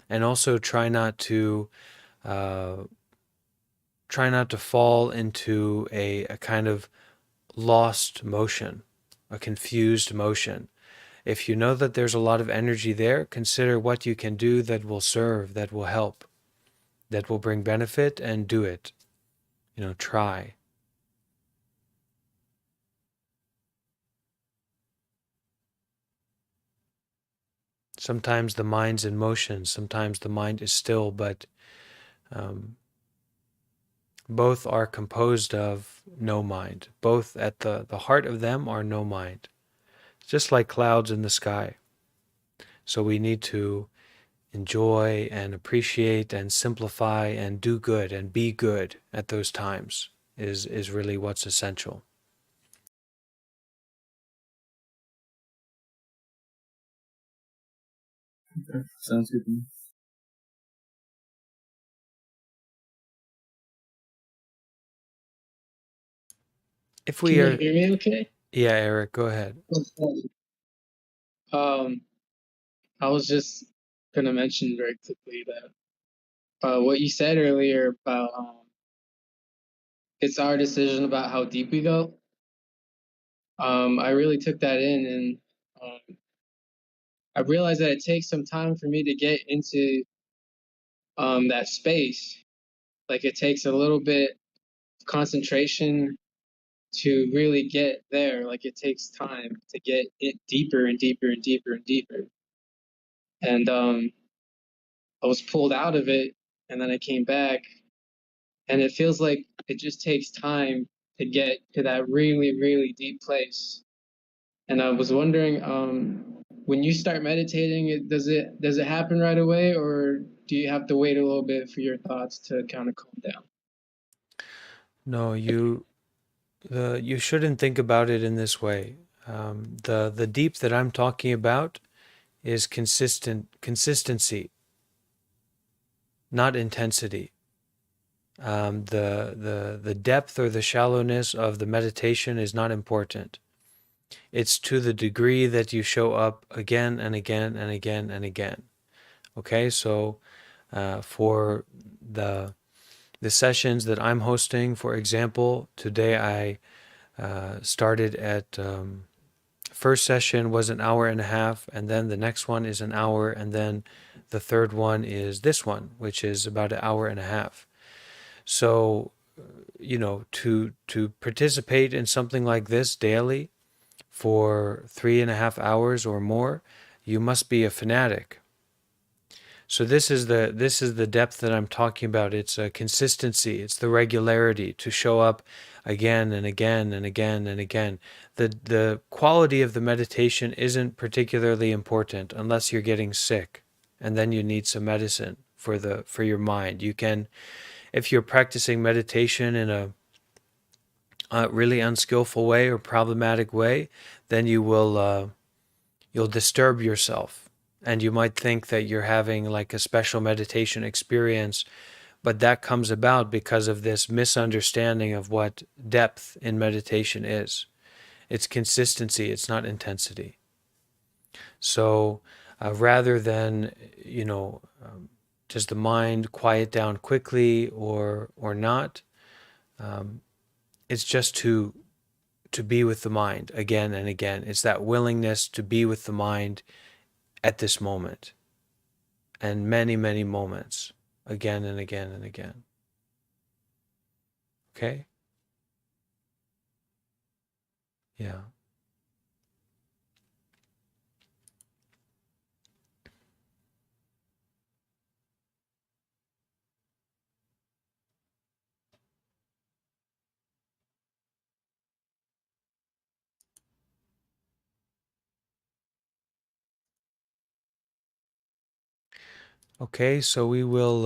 Speaker 1: And also try not to fall into a kind of lost motion, a confused motion. If you know that there's a lot of energy there, consider what you can do that will serve, that will help, that will bring benefit, and do it. Try. Sometimes the mind's in motion, sometimes the mind is still, but both are composed of no mind. Both at the heart of them are no mind. It's just like clouds in the sky. So we need to enjoy and appreciate and simplify and do good and be good at those times is really what's essential.
Speaker 3: Okay. Sounds good to me.
Speaker 1: If
Speaker 4: Can
Speaker 1: we
Speaker 4: you
Speaker 1: are,
Speaker 4: hear me okay?
Speaker 1: yeah, Eric, go ahead.
Speaker 4: Um, I was just gonna mention very quickly that what you said earlier about it's our decision about how deep we go. I really took that in, and I realized that it takes some time for me to get into that space. Like it takes a little bit of concentration to really get there. Like it takes time to get it deeper and deeper and deeper and deeper. And I was pulled out of it, and then I came back, and it feels like it just takes time to get to that really, really deep place. And I was wondering, when you start meditating, does it happen right away, or do you have to wait a little bit for your thoughts to kind of calm down?
Speaker 1: No, you shouldn't think about it in this way. The deep that I'm talking about is consistency, not intensity. The depth or the shallowness of the meditation is not important. It's to the degree that you show up again and again and again and again. Okay, so for the sessions that I'm hosting, for example, today I started at first session was an hour and a half, and then the next one is an hour, and then the third one is this one, which is about an hour and a half. So, to participate in something like this daily for 3.5 hours or more, you must be a fanatic. So this is the depth that I'm talking about. It's a consistency. It's the regularity to show up again and again and again and again. The quality of the meditation isn't particularly important unless you're getting sick, and then you need some medicine for your mind. You can, if you're practicing meditation in a really unskillful way or problematic way, then you'll disturb yourself, and you might think that you're having like a special meditation experience, but that comes about because of this misunderstanding of what depth in meditation is. It's consistency, it's not intensity. So rather than, does the mind quiet down quickly or not, it's just to be with the mind again and again. It's that willingness to be with the mind at this moment and many, many moments again and again and again. Okay? Yeah. Okay, so we will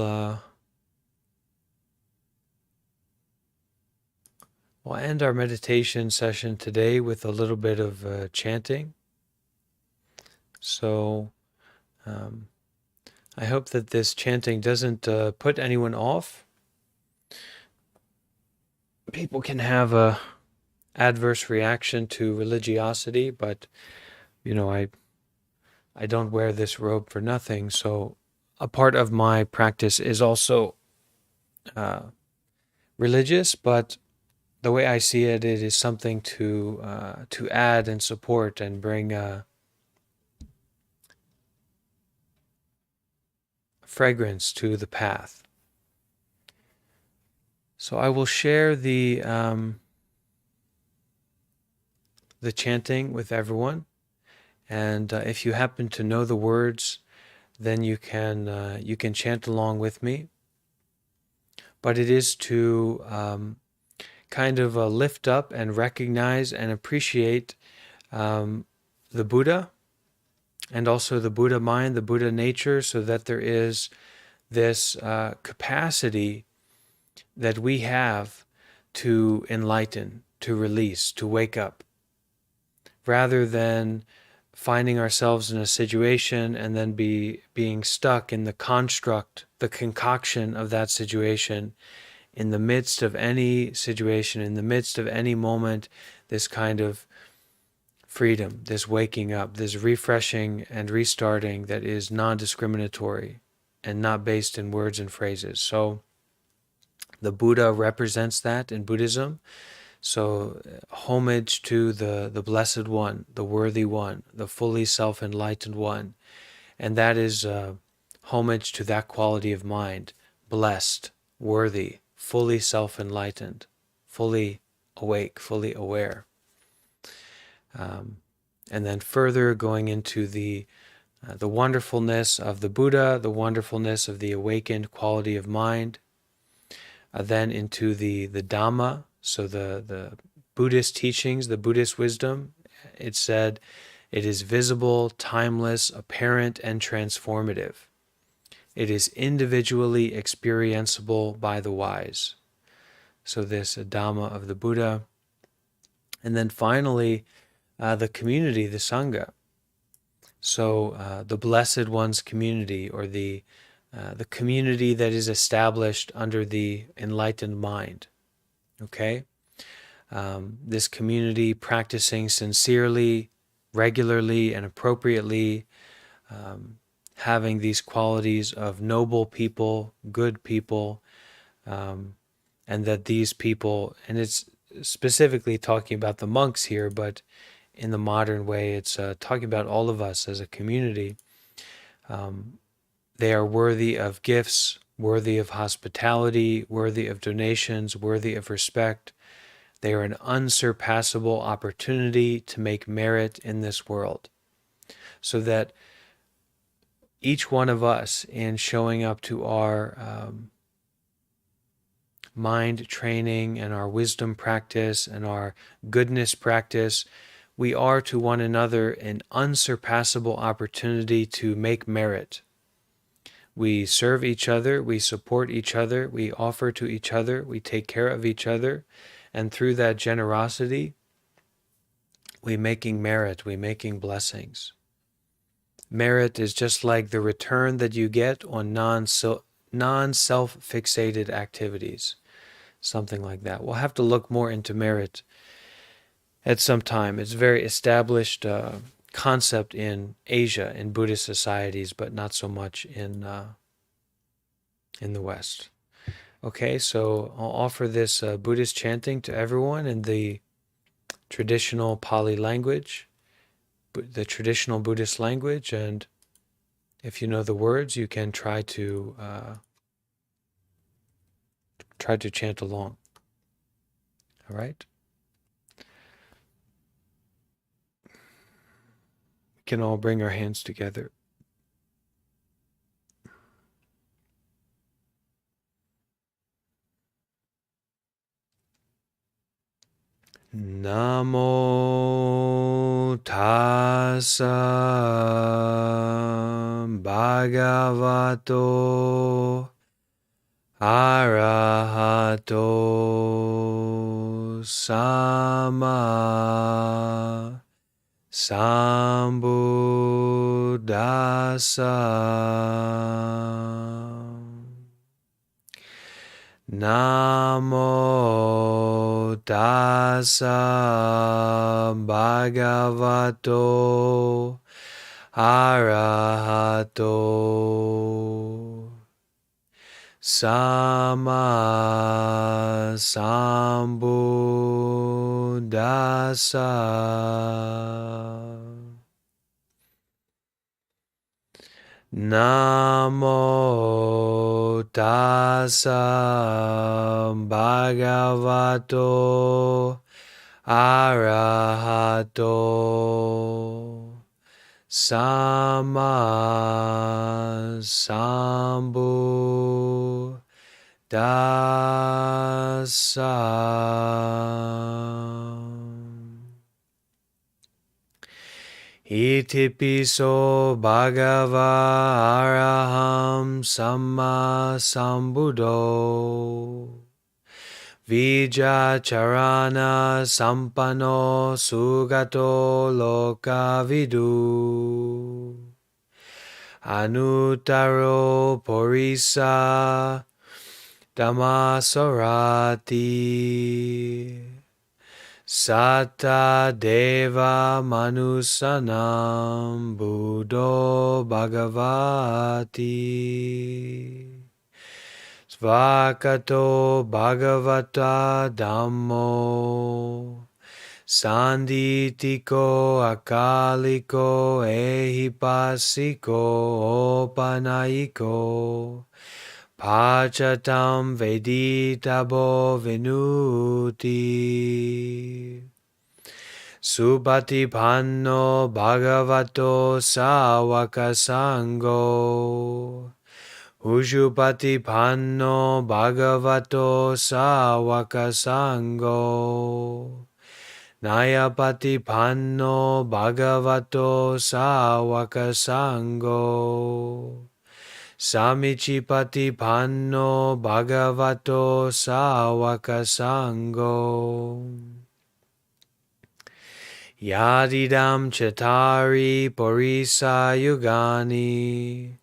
Speaker 1: we'll end our meditation session today with a little bit of chanting. So I hope that this chanting doesn't put anyone off. People can have a adverse reaction to religiosity, but I don't wear this robe for nothing, so a part of my practice is also religious, but the way I see it, it is something to add and support and bring fragrance to the path. So I will share the chanting with everyone, and if you happen to know the words, then you can chant along with me. But it is to kind of lift up and recognize and appreciate the Buddha, and also the Buddha mind, the Buddha nature, so that there is this capacity that we have to enlighten, to release, to wake up, rather than finding ourselves in a situation and then being stuck in the construct, the concoction of that situation. In the midst of any situation, in the midst of any moment, this kind of freedom, this waking up, this refreshing and restarting that is non-discriminatory and not based in words and phrases. So the Buddha represents that in Buddhism. So homage to the Blessed One, the Worthy One, the fully self-enlightened One. And that is homage to that quality of mind, blessed, worthy, fully self-enlightened, fully awake, fully aware. And then further going into the wonderfulness of the Buddha, the wonderfulness of the awakened quality of mind, then into the Dhamma, so the Buddhist teachings, the Buddhist wisdom. It said it is visible, timeless, apparent, and transformative. It is individually experienceable by the wise. So this Dhamma of the Buddha. And then finally, the community, the Sangha. So the Blessed One's community, or the community that is established under the enlightened mind. Okay? This community practicing sincerely, regularly, and appropriately, having these qualities of noble people, good people, and that these people, and it's specifically talking about the monks here, but in the modern way, it's talking about all of us as a community. They are worthy of gifts, worthy of hospitality, worthy of donations, worthy of respect. They are an unsurpassable opportunity to make merit in this world. So that each one of us, in showing up to our mind training and our wisdom practice and our goodness practice, we are to one another an unsurpassable opportunity to make merit. We serve each other, we support each other, we offer to each other, we take care of each other, and through that generosity, we making merit, we making blessings. Merit is just like the return that you get on non-self-fixated activities, something like that. We'll have to look more into merit at some time. It's a very established concept in Asia, in Buddhist societies, but not so much in the West. Okay, so I'll offer this Buddhist chanting to everyone in the traditional Pali language, the traditional Buddhist language, and if you know the words, you can try to chant along. All right? We can all bring our hands together. Namo tassa bhagavato arahato sama sambuddhassa. Namo tassa bhagavato arahato Sama Sambuddhassa. Namo tassa bhagavato arahato sama sambuddhassa. Itipiso bhagava araham samma sambuddho Vijacharana sampano sugato lokavidu Anutaro porisa dhammasorati Satta Deva Manusanam Buddho Bhagavati Svakato Bhagavata Dhammo Sanditiko Akaliko Ehipasiko Opanayiko Pachatam Veditabo Venuti Subhatipanno Bhagavato Sawaka Sango Ujupatipanno Bhagavato Sawaka Sango Nayapatipanno Bhagavato Sawaka Sango Samichipatipanno Bhagavato Sawaka Sango Yadidam Chatari Porisa Yugani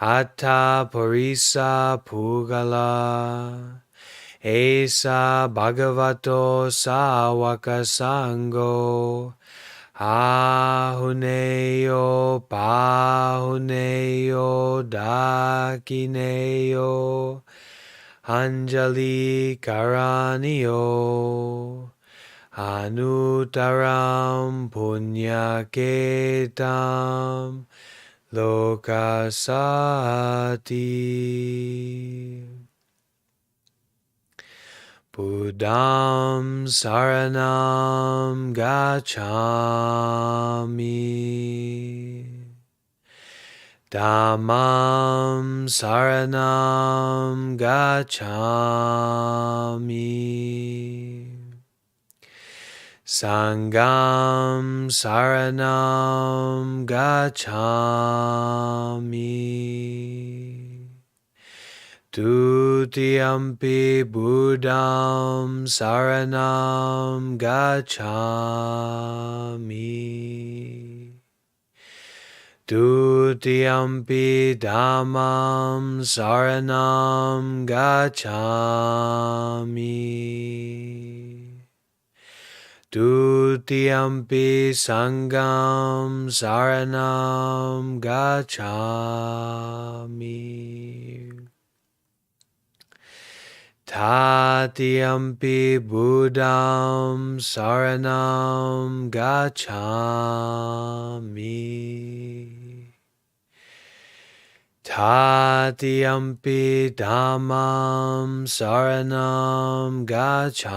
Speaker 1: Atta Porisa Pugala Esa Bhagavato Sawaka Sango Ahuneyo Pahuneyo Dakineyo Anjali Karaniyo Anutaram Punyaketam Lokasati Buddham Saranam Gacchami Dhammam Saranam Gacchami Sangam Saranam Gacchami Tutiyampi Buddham Saranam Gacchami Tutiyampi Dhammam Saranam Gacchami Tutiyampi Sangam Saranam Gacchami Tatiyampi Buddham Saranam Gacchami Tatiyampi Dhammam Saranam Gacchami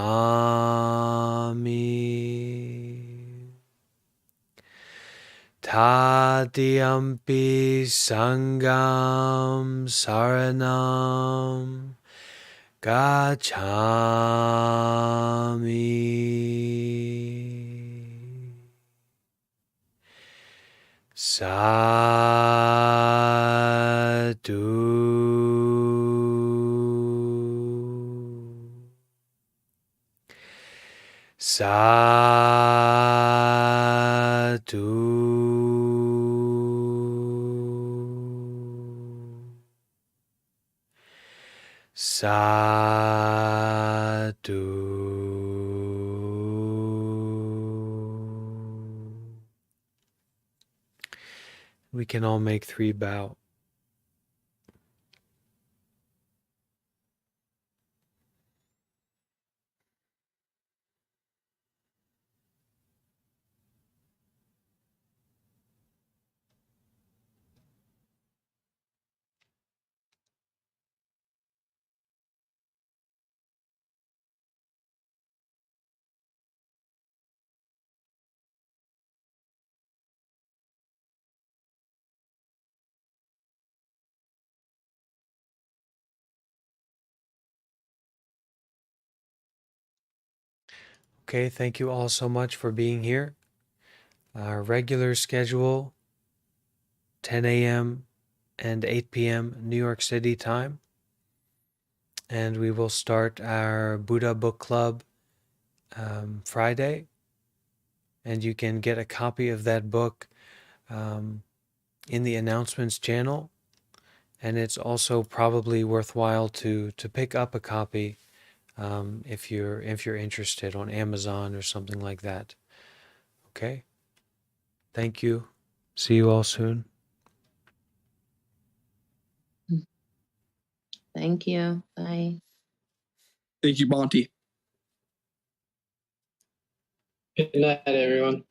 Speaker 1: Tatiyampi Sangam Saranam Gacchami Sadhu Sadhu. We can all make 3 bow. Okay, thank you all so much for being here. Our regular schedule, 10 a.m. and 8 p.m. New York City time. And we will start our Buddha Book Club Friday. And you can get a copy of that book in the announcements channel. And it's also probably worthwhile to pick up a copy if you're interested on Amazon or something like that. Okay. Thank you. See you all soon.
Speaker 2: Thank you. Bye.
Speaker 5: Thank you, Monty.
Speaker 4: Good night, everyone.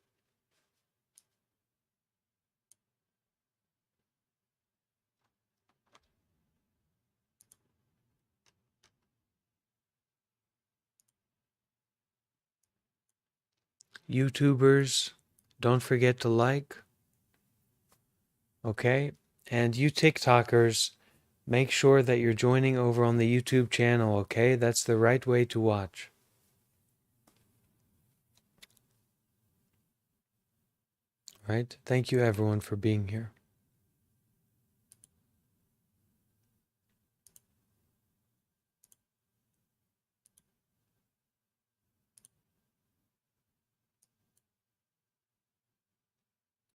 Speaker 1: YouTubers, don't forget to like. Okay? And you TikTokers, make sure that you're joining over on the YouTube channel, okay? That's the right way to watch. Right? Thank you everyone for being here.